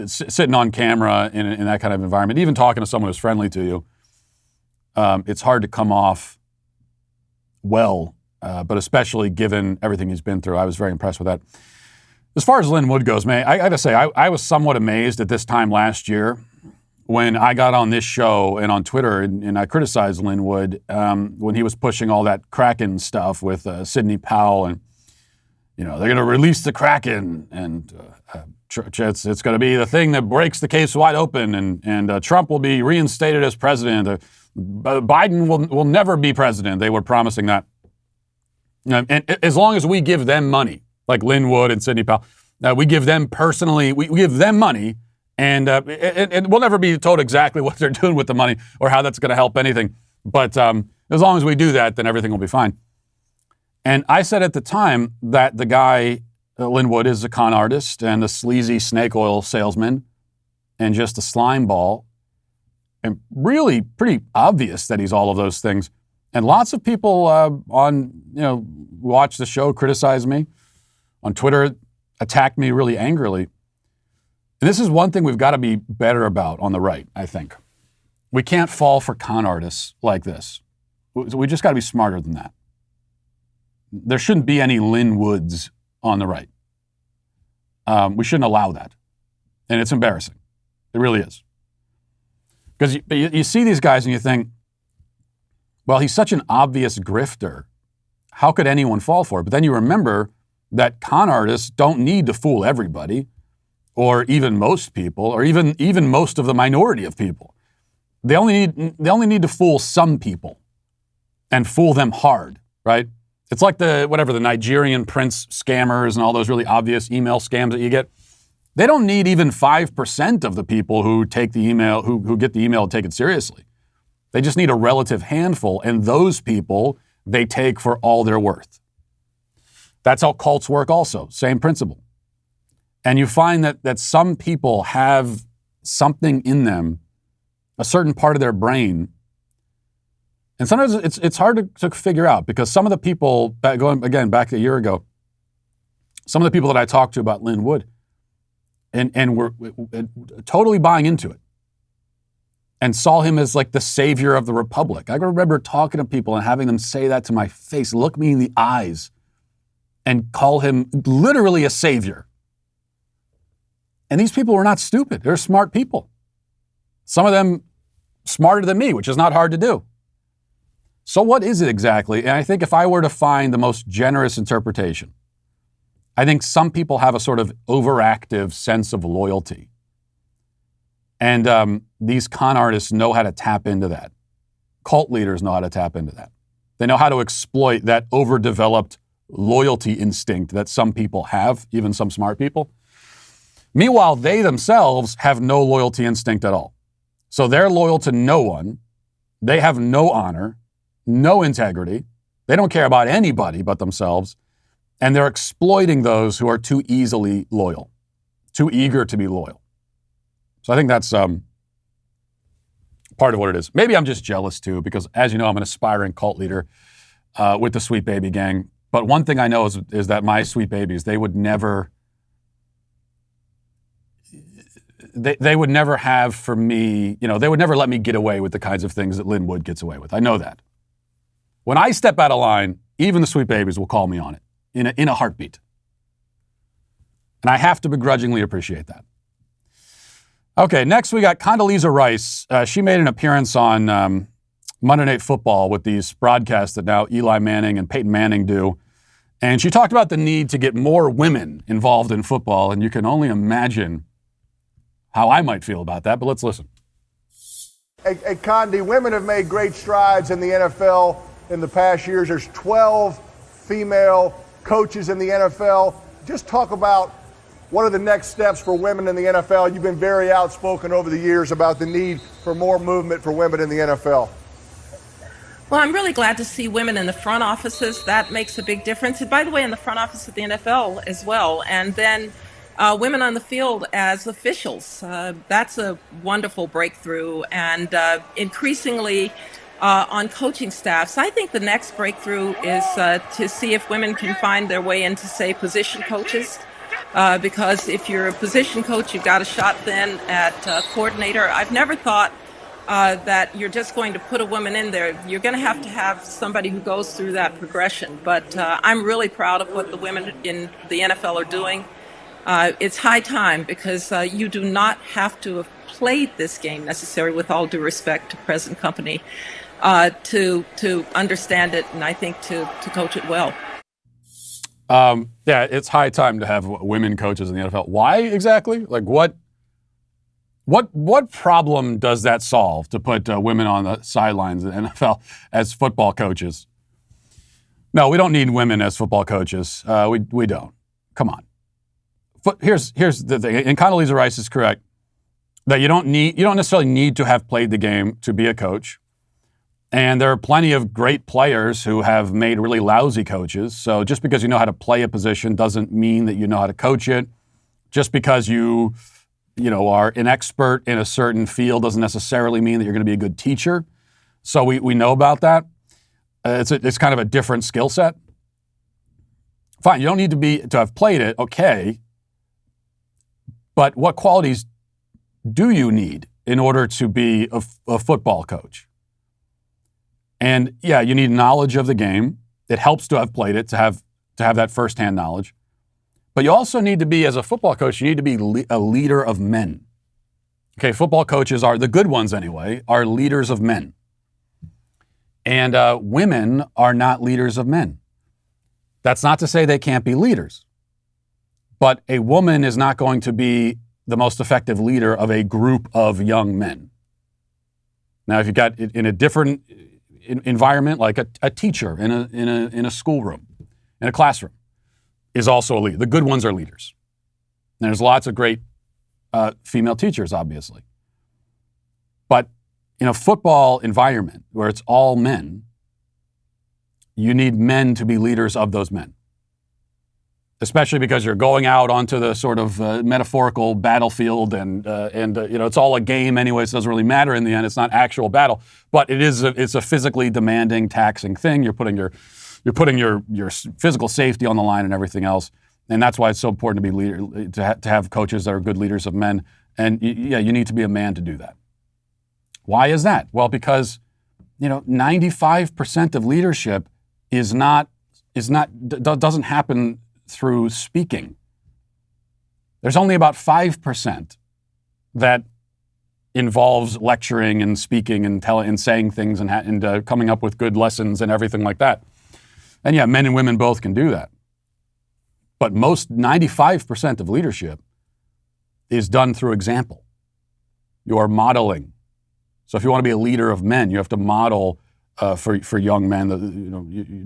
A: sitting on camera in that kind of environment, even talking to someone who's friendly to you. It's hard to come off well, but especially given everything he's been through, I was very impressed with that. As far as Lynn Wood goes, man, I got to say I was somewhat amazed at this time last year when I got on this show and on Twitter and I criticized Lynn Wood when he was pushing all that Kraken stuff with Sidney Powell and, they're going to release the Kraken and it's going to be the thing that breaks the case wide open and Trump will be reinstated as president. Biden will never be president. They were promising that. And as long as we give them money, like Lynn Wood and Sidney Powell, we give them personally, we give them money. And we'll never be told exactly what they're doing with the money or how that's going to help anything. But as long as we do that, then everything will be fine. And I said at the time that the guy, Lynn Wood, is a con artist and a sleazy snake oil salesman and just a slime ball. And really pretty obvious that he's all of those things. And lots of people watch the show, criticize me on Twitter, attack me really angrily. And this is one thing we've got to be better about on the right, I think. We can't fall for con artists like this. We just got to be smarter than that. There shouldn't be any Lynn Woods on the right. We shouldn't allow that. And it's embarrassing. It really is. Because you see these guys and you think, well, he's such an obvious grifter. How could anyone fall for it? But then you remember that con artists don't need to fool everybody, or even most people, or even most of the minority of people. They only need to fool some people and fool them hard, right? It's like the Nigerian prince scammers and all those really obvious email scams that you get. They don't need even 5% of the people who take the email, who get the email and take it seriously. They just need a relative handful, and those people they take for all they're worth. That's how cults work also, same principle. And you find that some people have something in them, a certain part of their brain. And sometimes it's hard to figure out because some of the people, going again back a year ago, some of the people that I talked to about Lynn Wood and were totally buying into it and saw him as like the savior of the republic. I remember talking to people and having them say that to my face, look me in the eyes and call him literally a savior. And these people were not stupid. They're smart people. Some of them smarter than me, which is not hard to do. So what is it exactly? And I think if I were to find the most generous interpretation, I think some people have a sort of overactive sense of loyalty. And these con artists know how to tap into that. Cult leaders know how to tap into that. They know how to exploit that overdeveloped loyalty instinct that some people have, even some smart people. Meanwhile, they themselves have no loyalty instinct at all. So they're loyal to no one. They have no honor, no integrity. They don't care about anybody but themselves. And they're exploiting those who are too easily loyal, too eager to be loyal. So I think that's part of what it is. Maybe I'm just jealous too, because as you know, I'm an aspiring cult leader with the Sweet Baby Gang. But one thing I know is that my Sweet Babies, they would never have for me, they would never let me get away with the kinds of things that Lynn Wood gets away with. I know that. When I step out of line, even the sweet babies will call me on it in a heartbeat. And I have to begrudgingly appreciate that. Okay, next we got Condoleezza Rice. She made an appearance on Monday Night Football with these broadcasts that now Eli Manning and Peyton Manning do. And she talked about the need to get more women involved in football. And you can only imagine how I might feel about that. But let's listen.
H: Hey, Condi, women have made great strides in the NFL in the past years. There's 12 female coaches in the NFL. Just talk about what are the next steps for women in the NFL. You've been very outspoken over the years about the need for more movement for women in the NFL.
I: Well, I'm really glad to see women in the front offices. That makes a big difference. And by the way, in the front office of the NFL as well. And then women on the field as officials. That's a wonderful breakthrough. And increasingly on coaching staffs. I think the next breakthrough is to see if women can find their way into, say, position coaches. Because if you're a position coach, you've got a shot then at coordinator. I've never thought that you're just going to put a woman in there. You're going to have somebody who goes through that progression. But I'm really proud of what the women in the NFL are doing. It's high time because you do not have to have played this game necessarily, with all due respect to present company, to understand it, and I think to coach it well.
A: Yeah, it's high time to have women coaches in the NFL. Why exactly? Like what problem does that solve to put women on the sidelines of the NFL as football coaches? No, we don't need women as football coaches. We don't. Come on. Here's the thing, and Condoleezza Rice is correct that you don't necessarily need to have played the game to be a coach. And there are plenty of great players who have made really lousy coaches. So just because you know how to play a position doesn't mean that you know how to coach it. Just because you are an expert in a certain field doesn't necessarily mean that you're going to be a good teacher. So we know about that. It's kind of a different skill set. Fine, you don't need to have played it, okay. But what qualities do you need in order to be a football coach? And yeah, you need knowledge of the game. It helps to have played it, to have that firsthand knowledge. But you also need to be, as a football coach, you need to be a leader of men. Okay, football coaches are, the good ones anyway, are leaders of men. And women are not leaders of men. That's not to say they can't be leaders. But a woman is not going to be the most effective leader of a group of young men. Now, if you got in a different environment, like a teacher in a schoolroom, in a classroom, is also a leader. The good ones are leaders. And there's lots of great female teachers, obviously. But in a football environment where it's all men, you need men to be leaders of those men. Especially because you're going out onto the sort of metaphorical battlefield, and it's all a game anyway, so it doesn't really matter in the end. It's not actual battle, but it's a physically demanding, taxing thing. You're putting your physical safety on the line and everything else, and that's why it's so important to have coaches that are good leaders of men. And you need to be a man to do that. Why is that? Well, because 95% of leadership doesn't happen through speaking. There's only about 5% that involves lecturing and speaking and saying things and coming up with good lessons and everything like that. And yeah, men and women both can do that. But 95% of leadership is done through example. You are modeling. So if you want to be a leader of men, you have to model for young men.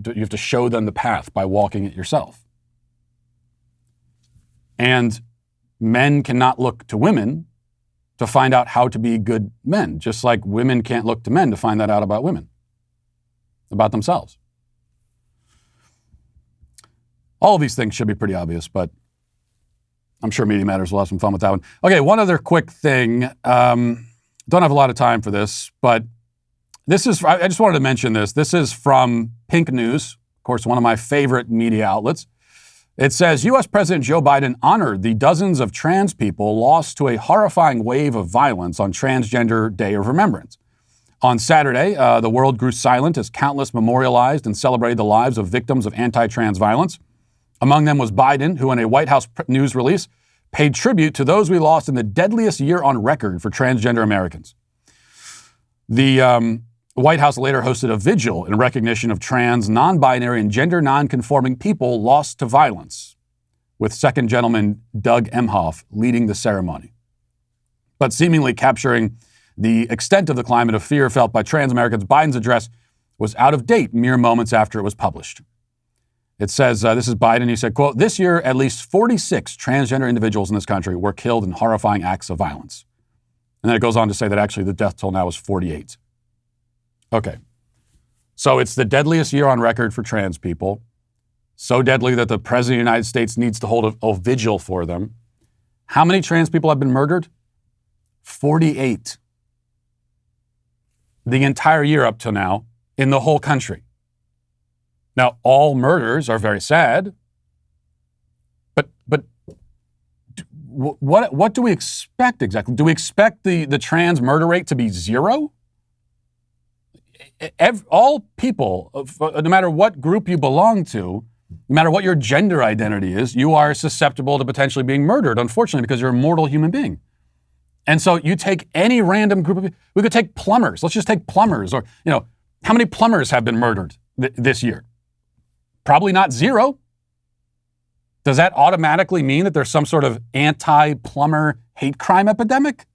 A: You have to show them the path by walking it yourself. And men cannot look to women to find out how to be good men, just like women can't look to men to find that out about women, about themselves. All of these things should be pretty obvious, but I'm sure Media Matters will have some fun with that one. Okay, one other quick thing. Don't have a lot of time for this, but I just wanted to mention this. This is from Pink News, of course, one of my favorite media outlets. It says, U.S. President Joe Biden honored the dozens of trans people lost to a horrifying wave of violence on Transgender Day of Remembrance. On Saturday, the world grew silent as countless memorialized and celebrated the lives of victims of anti-trans violence. Among them was Biden, who in a White House news release paid tribute to those we lost in the deadliest year on record for transgender Americans. The White House later hosted a vigil in recognition of trans, non-binary, and gender non-conforming people lost to violence, with Second Gentleman Doug Emhoff leading the ceremony. But seemingly capturing the extent of the climate of fear felt by trans Americans, Biden's address was out of date mere moments after it was published. It says, this is Biden, he said, quote, "This year, at least 46 transgender individuals in this country were killed in horrifying acts of violence." And then it goes on to say that actually the death toll now is 48. Okay. So it's the deadliest year on record for trans people. So deadly that the President of the United States needs to hold a vigil for them. How many trans people have been murdered? 48. The entire year up till now in the whole country. Now, all murders are very sad, but what do we expect exactly? Do we expect the trans murder rate to be zero? All people, no matter what group you belong to, no matter what your gender identity is, you are susceptible to potentially being murdered, unfortunately, because you're a mortal human being. And so you take any random group of people, we could take plumbers. Let's just take plumbers, or, how many plumbers have been murdered this year? Probably not zero. Does that automatically mean that there's some sort of anti-plumber hate crime epidemic?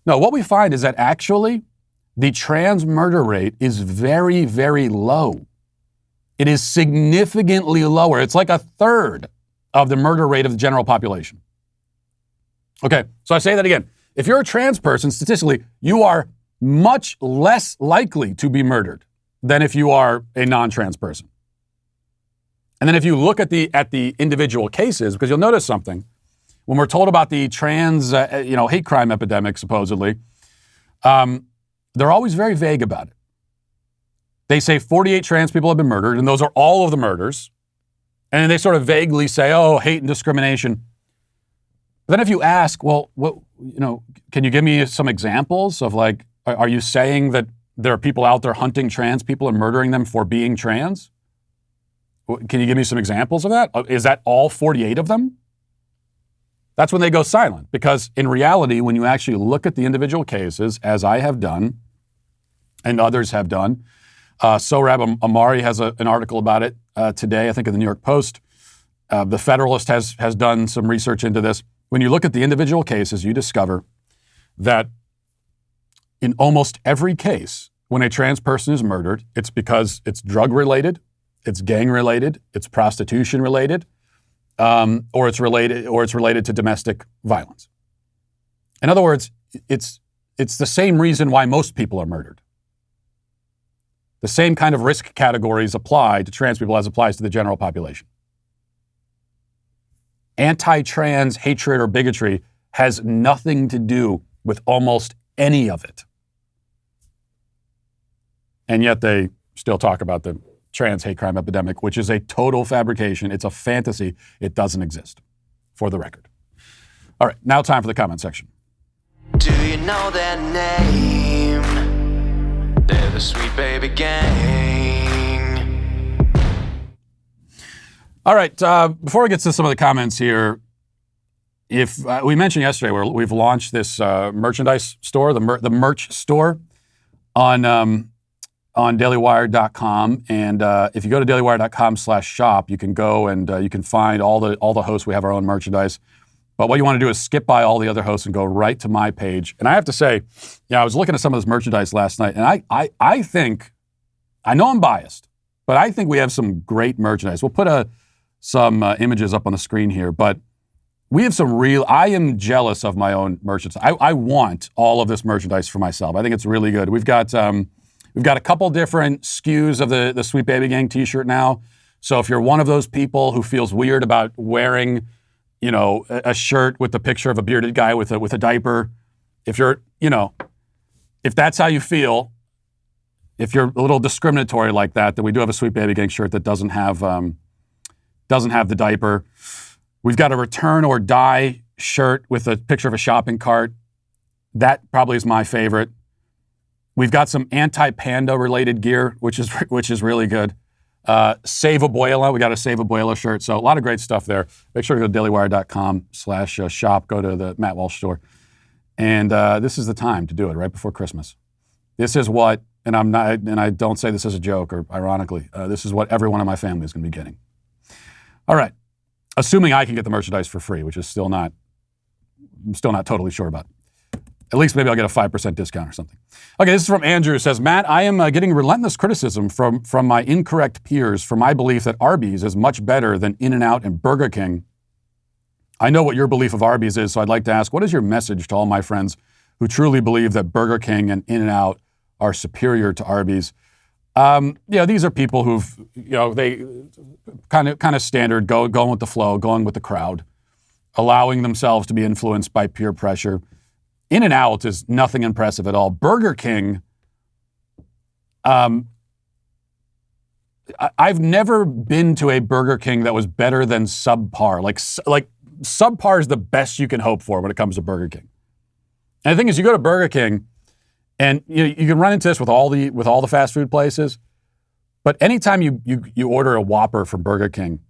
A: No, what we find is that actually the trans murder rate is very, very low. It is significantly lower. It's like a third of the murder rate of the general population. Okay, so I say that again. If you're a trans person, statistically, you are much less likely to be murdered than if you are a non-trans person. And then if you look at the individual cases, because you'll notice something, when we're told about the trans, hate crime epidemic, supposedly, they're always very vague about it. They say 48 trans people have been murdered, and those are all of the murders. And they sort of vaguely say, oh, hate and discrimination. But then if you ask, well, can you give me some examples of, like, are you saying that there are people out there hunting trans people and murdering them for being trans? Can you give me some examples of that? Is that all 48 of them? That's when they go silent, because in reality, when you actually look at the individual cases, as I have done and others have done, Sohrab Amari has an article about it today, I think in the New York Post. The Federalist has done some research into this. When you look at the individual cases, you discover that in almost every case, when a trans person is murdered, it's because it's drug-related, it's gang-related, it's prostitution-related, or it's related to domestic violence. In other words, it's the same reason why most people are murdered. The same kind of risk categories apply to trans people as applies to the general population. Anti-trans hatred or bigotry has nothing to do with almost any of it. And yet they still talk about the trans hate crime epidemic, which is a total fabrication. It's a fantasy. It doesn't exist, for the record. All right, now time for the comment section.
J: Do you know their name? They're the Sweet Baby Gang.
A: All right, before we get to some of the comments here, if we mentioned yesterday we've launched this merchandise store, the merch store on dailywire.com, and if you go to dailywire.com/shop, you can go and you can find all the hosts. We have our own merchandise, but what you want to do is skip by all the other hosts and go right to my page. And I have to say, I was looking at some of this merchandise last night, and I think, I know I'm biased, but I think we have some great merchandise. We'll put some images up on the screen here, but we have some real, I am jealous of my own merchandise. I want all of this merchandise for myself. I think it's really good. We've got a couple different SKUs of the Sweet Baby Gang t-shirt now. So if you're one of those people who feels weird about wearing, a shirt with the picture of a bearded guy with a diaper, if you're, if that's how you feel, if you're a little discriminatory like that, then we do have a Sweet Baby Gang shirt that doesn't have the diaper. We've got a return or die shirt with a picture of a shopping cart. That probably is my favorite. We've got some anti-panda related gear, which is really good. Save Abuela. We got a Save Abuela shirt. So a lot of great stuff there. Make sure to go to dailywire.com/shop. Go to the Matt Walsh store. And this is the time to do it, right before Christmas. This is what, and I don't say this as a joke or ironically, this is what everyone in my family is going to be getting. All right. Assuming I can get the merchandise for free, which is I'm still not totally sure about. At least maybe I'll get a 5% discount or something. Okay, this is from Andrew, who says, Matt, I am getting relentless criticism from my incorrect peers for my belief that Arby's is much better than In-N-Out and Burger King. I know what your belief of Arby's is, so I'd like to ask, what is your message to all my friends who truly believe that Burger King and In-N-Out are superior to Arby's? These are people who've, they kind of standard, going with the flow, going with the crowd, allowing themselves to be influenced by peer pressure. In-N-Out is nothing impressive at all. Burger King, I've never been to a Burger King that was better than subpar. Like subpar is the best you can hope for when it comes to Burger King. And the thing is, you go to Burger King, and you can run into this with all the fast food places. But anytime you order a Whopper from Burger King,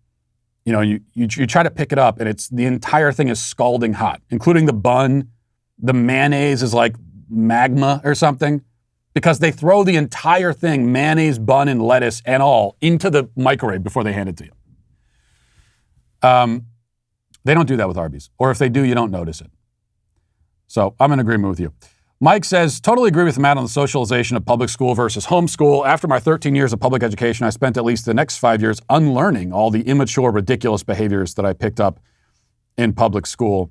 A: you try to pick it up, and the entire thing is scalding hot, including the bun. The mayonnaise is like magma or something, because they throw the entire thing, mayonnaise, bun, and lettuce and all, into the microwave before they hand it to you. They don't do that with Arby's. Or if they do, you don't notice it. So I'm in agreement with you. Mike says, totally agree with Matt on the socialization of public school versus homeschool. After my 13 years of public education, I spent at least the next 5 years unlearning all the immature, ridiculous behaviors that I picked up in public school.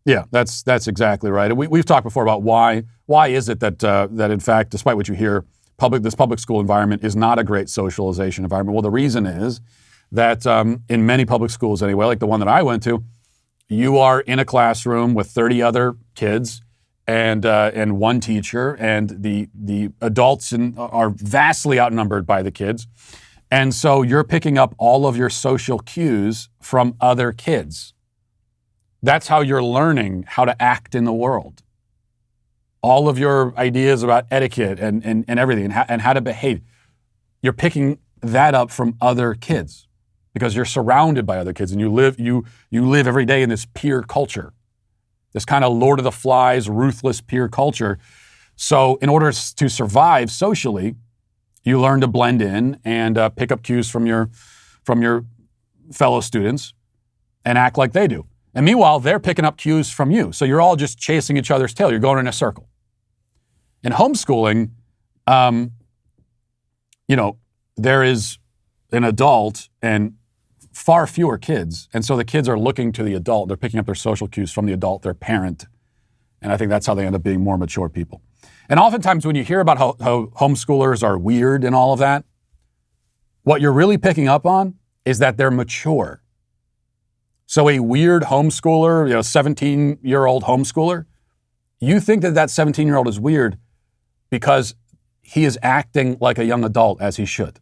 A: Yeah, that's exactly right. We've talked before about why is it that in fact, despite what you hear, this public school environment is not a great socialization environment. Well, the reason is that in many public schools anyway, like the one that I went to, you are in a classroom with 30 other kids and one teacher, and the adults are vastly outnumbered by the kids. And so you're picking up all of your social cues from other kids. That's how you're learning how to act in the world. All of your ideas about etiquette and everything and how to behave, you're picking that up from other kids because you're surrounded by other kids and you live every day in this peer culture, this kind of Lord of the Flies, ruthless peer culture. So in order to survive socially, you learn to blend in and pick up cues from your fellow students and act like they do. And meanwhile, they're picking up cues from you. So you're all just chasing each other's tail. You're going in a circle. In homeschooling, there is an adult and far fewer kids. And so the kids are looking to the adult. They're picking up their social cues from the adult, their parent. And I think that's how they end up being more mature people. And oftentimes when you hear about how homeschoolers are weird and all of that, what you're really picking up on is that they're mature. So a weird homeschooler, 17-year-old homeschooler, you think that 17-year-old is weird because he is acting like a young adult as he should.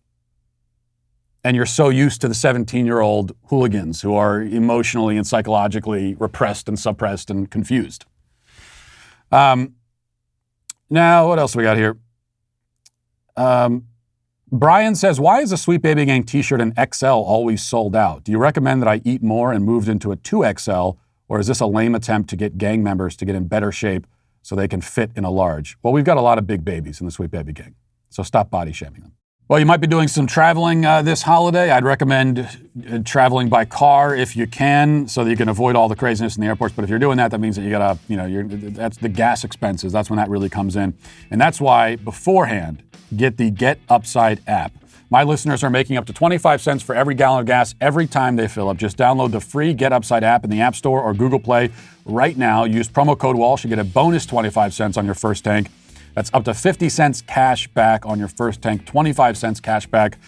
A: And you're so used to the 17-year-old hooligans who are emotionally and psychologically repressed and suppressed and confused. Now, what else we got here? Brian says, why is a Sweet Baby Gang t-shirt in XL always sold out? Do you recommend that I eat more and moved into a 2XL, or is this a lame attempt to get gang members to get in better shape so they can fit in a large? Well, we've got a lot of big babies in the Sweet Baby Gang, so stop body shaming them. Well, you might be doing some traveling this holiday. I'd recommend traveling by car if you can, so that you can avoid all the craziness in the airports. But if you're doing that, that means that you gotta, that's the gas expenses. That's when that really comes in. And that's why beforehand, get the Get Upside app. My listeners are making up to 25 cents for every gallon of gas every time they fill up. Just download the free Get Upside app in the App Store or Google Play right now. Use promo code Walsh. You get a bonus 25 cents on your first tank. That's up to 50 cents cash back on your first tank, 25 cents cash back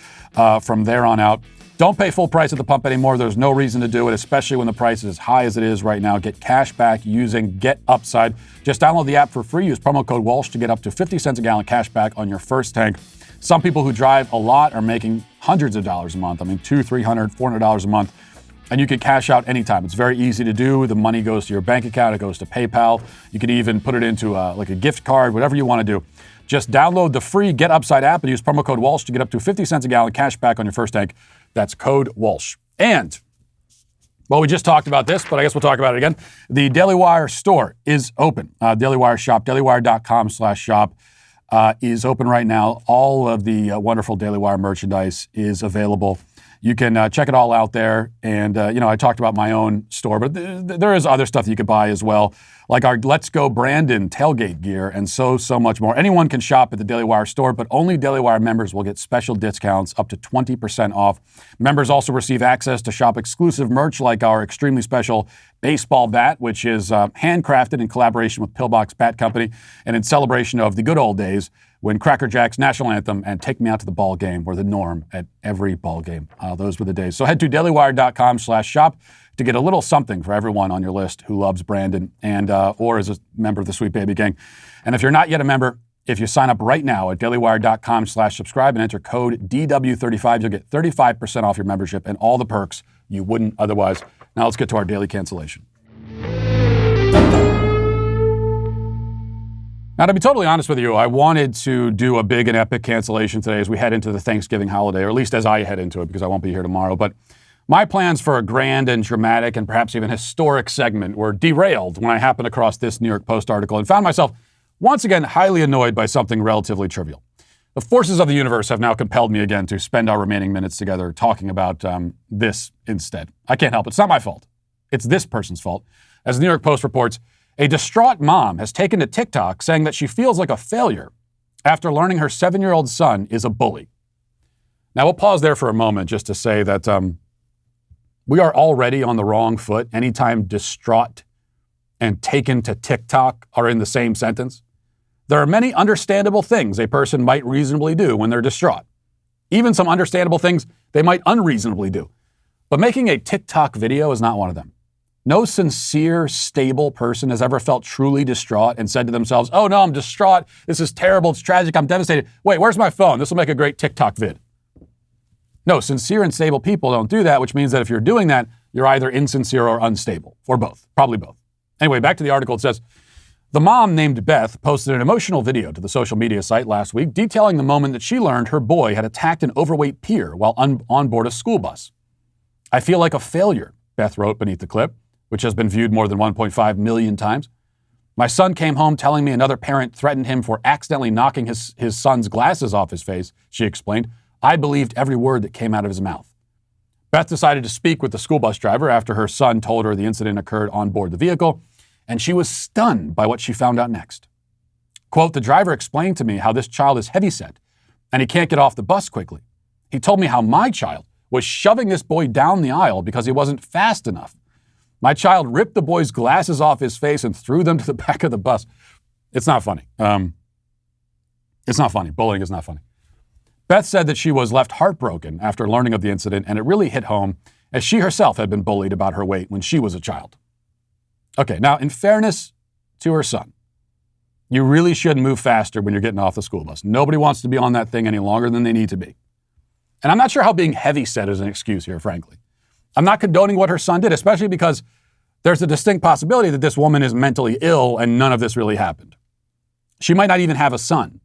A: from there on out. Don't pay full price at the pump anymore. There's no reason to do it, especially when the price is as high as it is right now. Get cash back using Get Upside. Just download the app for free. Use promo code Walsh to get up to 50 cents a gallon cash back on your first tank. Some people who drive a lot are making hundreds of dollars a month. I mean, $200, $300, $400 a month And you can cash out anytime. It's very easy to do. The money goes to your bank account. It goes to PayPal. You can even put it into like a gift card, whatever you want to do. Just download the free Get Upside app and use promo code Walsh to get up to 50 cents a gallon cash back on your first tank. That's code Walsh. And, well, we just talked about this, but I guess we'll talk about it again. The Daily Wire store is open. Daily Wire shop, dailywire.com/shop is open right now. All of the wonderful Daily Wire merchandise is available. You can check it all out there. And, I talked about my own store, but there is other stuff you could buy as well, like our Let's Go Brandon tailgate gear and so much more. Anyone can shop at the Daily Wire store, but only Daily Wire members will get special discounts up to 20% off. Members also receive access to shop exclusive merch like our extremely special baseball bat, which is handcrafted in collaboration with Pillbox Bat Company and in celebration of the good old days when Cracker Jack's national anthem and Take Me Out to the Ball Game were the norm at every ball game. Those were the days. So head to dailywire.com/shop to get a little something for everyone on your list who loves Brandon and or is a member of the Sweet Baby Gang. And if you're not yet a member, if you sign up right now at dailywire.com/subscribe and enter code DW35, you'll get 35% off your membership and all the perks you wouldn't otherwise. Now let's get to our daily cancellation. Now, to be totally honest with you, I wanted to do a big and epic cancellation today as we head into the Thanksgiving holiday, or at least as I head into it because I won't be here tomorrow. But my plans for a grand and dramatic and perhaps even historic segment were derailed when I happened across this New York Post article and found myself once again highly annoyed by something relatively trivial. The forces of the universe have now compelled me again to spend our remaining minutes together talking about this instead. I can't help it. It's not my fault. It's this person's fault. As the New York Post reports, a distraught mom has taken to TikTok saying that she feels like a failure after learning her 7-year-old son is a bully. Now, we'll pause there for a moment just to say that we are already on the wrong foot anytime distraught and taken to TikTok are in the same sentence. There are many understandable things a person might reasonably do when they're distraught. Even some understandable things they might unreasonably do. But making a TikTok video is not one of them. No sincere, stable person has ever felt truly distraught and said to themselves, oh no, I'm distraught. This is terrible. It's tragic. I'm devastated. Wait, where's my phone? This will make a great TikTok vid. No, sincere and stable people don't do that, which means that if you're doing that, you're either insincere or unstable, or both, probably both. Anyway, back to the article. It says, the mom named Beth posted an emotional video to the social media site last week detailing the moment that she learned her boy had attacked an overweight peer while on board a school bus. I feel like a failure, Beth wrote beneath the clip, which has been viewed more than 1.5 million times. My son came home telling me another parent threatened him for accidentally knocking his son's glasses off his face, she explained. I believed every word that came out of his mouth. Beth decided to speak with the school bus driver after her son told her the incident occurred on board the vehicle, and she was stunned by what she found out next. Quote, the driver explained to me how this child is heavyset, and he can't get off the bus quickly. He told me how my child was shoving this boy down the aisle because he wasn't fast enough. My child ripped the boy's glasses off his face and threw them to the back of the bus. It's not funny. It's not funny. Bullying is not funny. Beth said that she was left heartbroken after learning of the incident, and it really hit home as she herself had been bullied about her weight when she was a child. Okay, now in fairness to her son, you really should move faster when you're getting off the school bus. Nobody wants to be on that thing any longer than they need to be. And I'm not sure how being heavyset is an excuse here, frankly. I'm not condoning what her son did, especially because there's a distinct possibility that this woman is mentally ill and none of this really happened. She might not even have a son.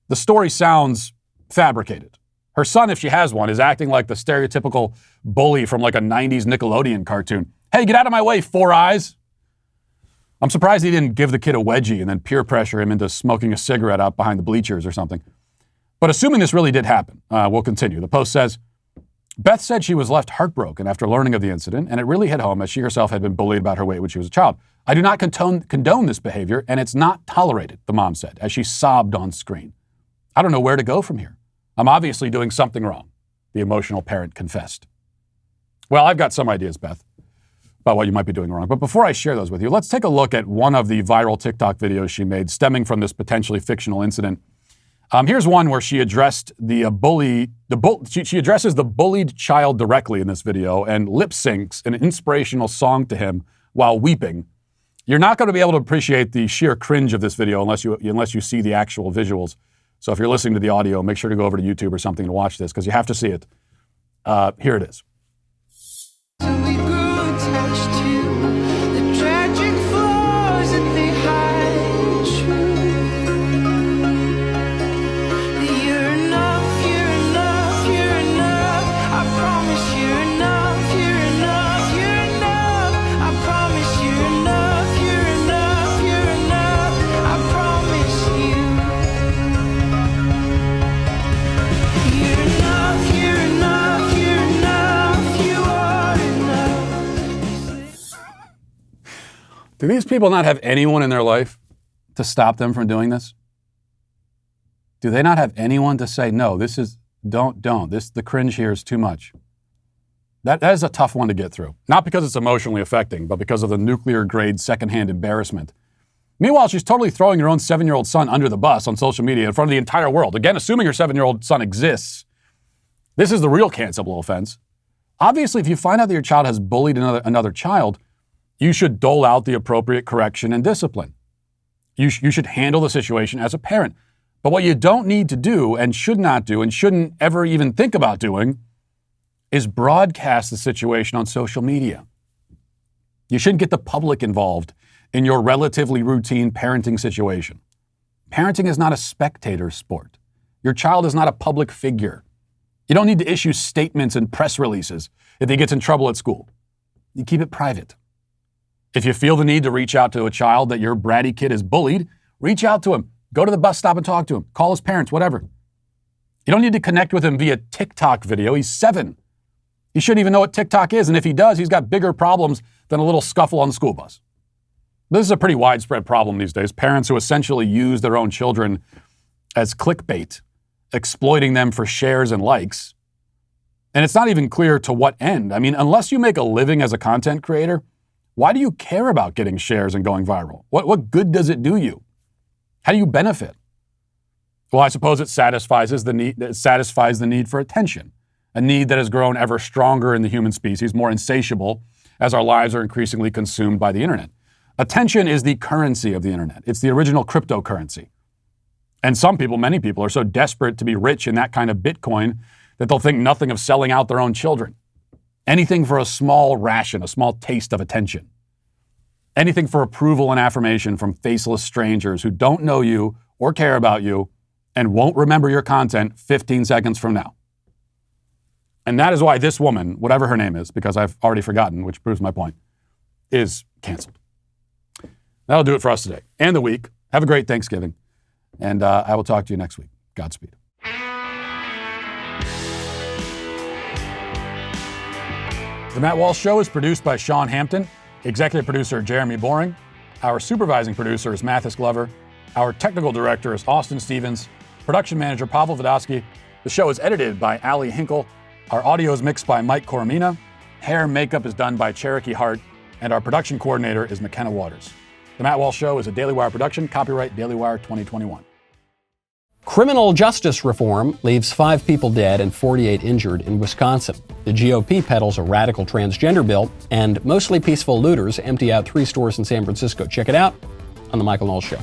A: The story sounds fabricated. Her son, if she has one, is acting like the stereotypical bully from like a 90s Nickelodeon cartoon. Hey, get out of my way, Four Eyes. I'm surprised he didn't give the kid a wedgie and then peer pressure him into smoking a cigarette out behind the bleachers or something. But assuming this really did happen, we'll continue. The Post says, Beth said she was left heartbroken after learning of the incident, and it really hit home as she herself had been bullied about her weight when she was a child. I do not condone this behavior, and it's not tolerated, the mom said, as she sobbed on screen. I don't know where to go from here. I'm obviously doing something wrong, the emotional parent confessed. Well, I've got some ideas, Beth, about what you might be doing wrong. But before I share those with you, let's take a look at one of the viral TikTok videos she made stemming from this potentially fictional incident. Here's one where she addressed she addresses the bullied child directly in this video and lip syncs an inspirational song to him while weeping. You're not going to be able to appreciate the sheer cringe of this video unless you see the actual visuals. So if you're listening to the audio, make sure to go over to YouTube or something to watch this because you have to see it. Here it is.
J: We grew attached to the tragic flaws that they hide true. You're enough, you're enough, you're enough. I promise you're enough, you're enough, you're enough. I promise you're enough, you're enough, you're enough. I promise you. You're enough, you're enough, you're enough, you are enough.
A: Do these people not have anyone in their life to stop them from doing this? Do they not have anyone to say, no, this is, don't, the cringe here is too much? That is a tough one to get through. Not because it's emotionally affecting, but because of the nuclear grade secondhand embarrassment. Meanwhile, she's totally throwing her own 7-year-old son under the bus on social media in front of the entire world. Again, assuming her 7-year-old son exists. This is the real cancelable offense. Obviously, if you find out that your child has bullied another child, you should dole out the appropriate correction and discipline. You should handle the situation as a parent. But what you don't need to do and should not do and shouldn't ever even think about doing is broadcast the situation on social media. You shouldn't get the public involved in your relatively routine parenting situation. Parenting is not a spectator sport. Your child is not a public figure. You don't need to issue statements and press releases if he gets in trouble at school. You keep it private. If you feel the need to reach out to a child that your bratty kid is bullied, reach out to him. Go to the bus stop and talk to him. Call his parents, whatever. You don't need to connect with him via TikTok video. He's 7. He shouldn't even know what TikTok is, and if he does, he's got bigger problems than a little scuffle on the school bus. This is a pretty widespread problem these days. Parents who essentially use their own children as clickbait, exploiting them for shares and likes. And it's not even clear to what end. I mean, unless you make a living as a content creator, why do you care about getting shares and going viral? What good does it do you? How do you benefit? Well, I suppose it satisfies the need for attention, a need that has grown ever stronger in the human species, more insatiable as our lives are increasingly consumed by the internet. Attention is the currency of the internet. It's the original cryptocurrency. And some people, many people, are so desperate to be rich in that kind of Bitcoin that they'll think nothing of selling out their own children. Anything for a small ration, a small taste of attention. Anything for approval and affirmation from faceless strangers who don't know you or care about you and won't remember your content 15 seconds from now. And that is why this woman, whatever her name is, because I've already forgotten, which proves my point, is canceled. That'll do it for us today and the week. Have a great Thanksgiving. And I will talk to you next week. Godspeed. The Matt Walsh Show is produced by Sean Hampton, executive producer Jeremy Boring. Our supervising producer is Mathis Glover. Our technical director is Austin Stevens. Production manager Pavel Vodosky. The show is edited by Ali Hinkle. Our audio is mixed by Mike Coromina. Hair and makeup is done by Cherokee Hart. And our production coordinator is McKenna Waters. The Matt Walsh Show is a Daily Wire production. Copyright Daily Wire 2021.
K: Criminal justice reform leaves 5 people dead and 48 injured in Wisconsin. The GOP peddles a radical transgender bill, and mostly peaceful looters empty out 3 stores in San Francisco. Check it out on The Michael Knowles Show.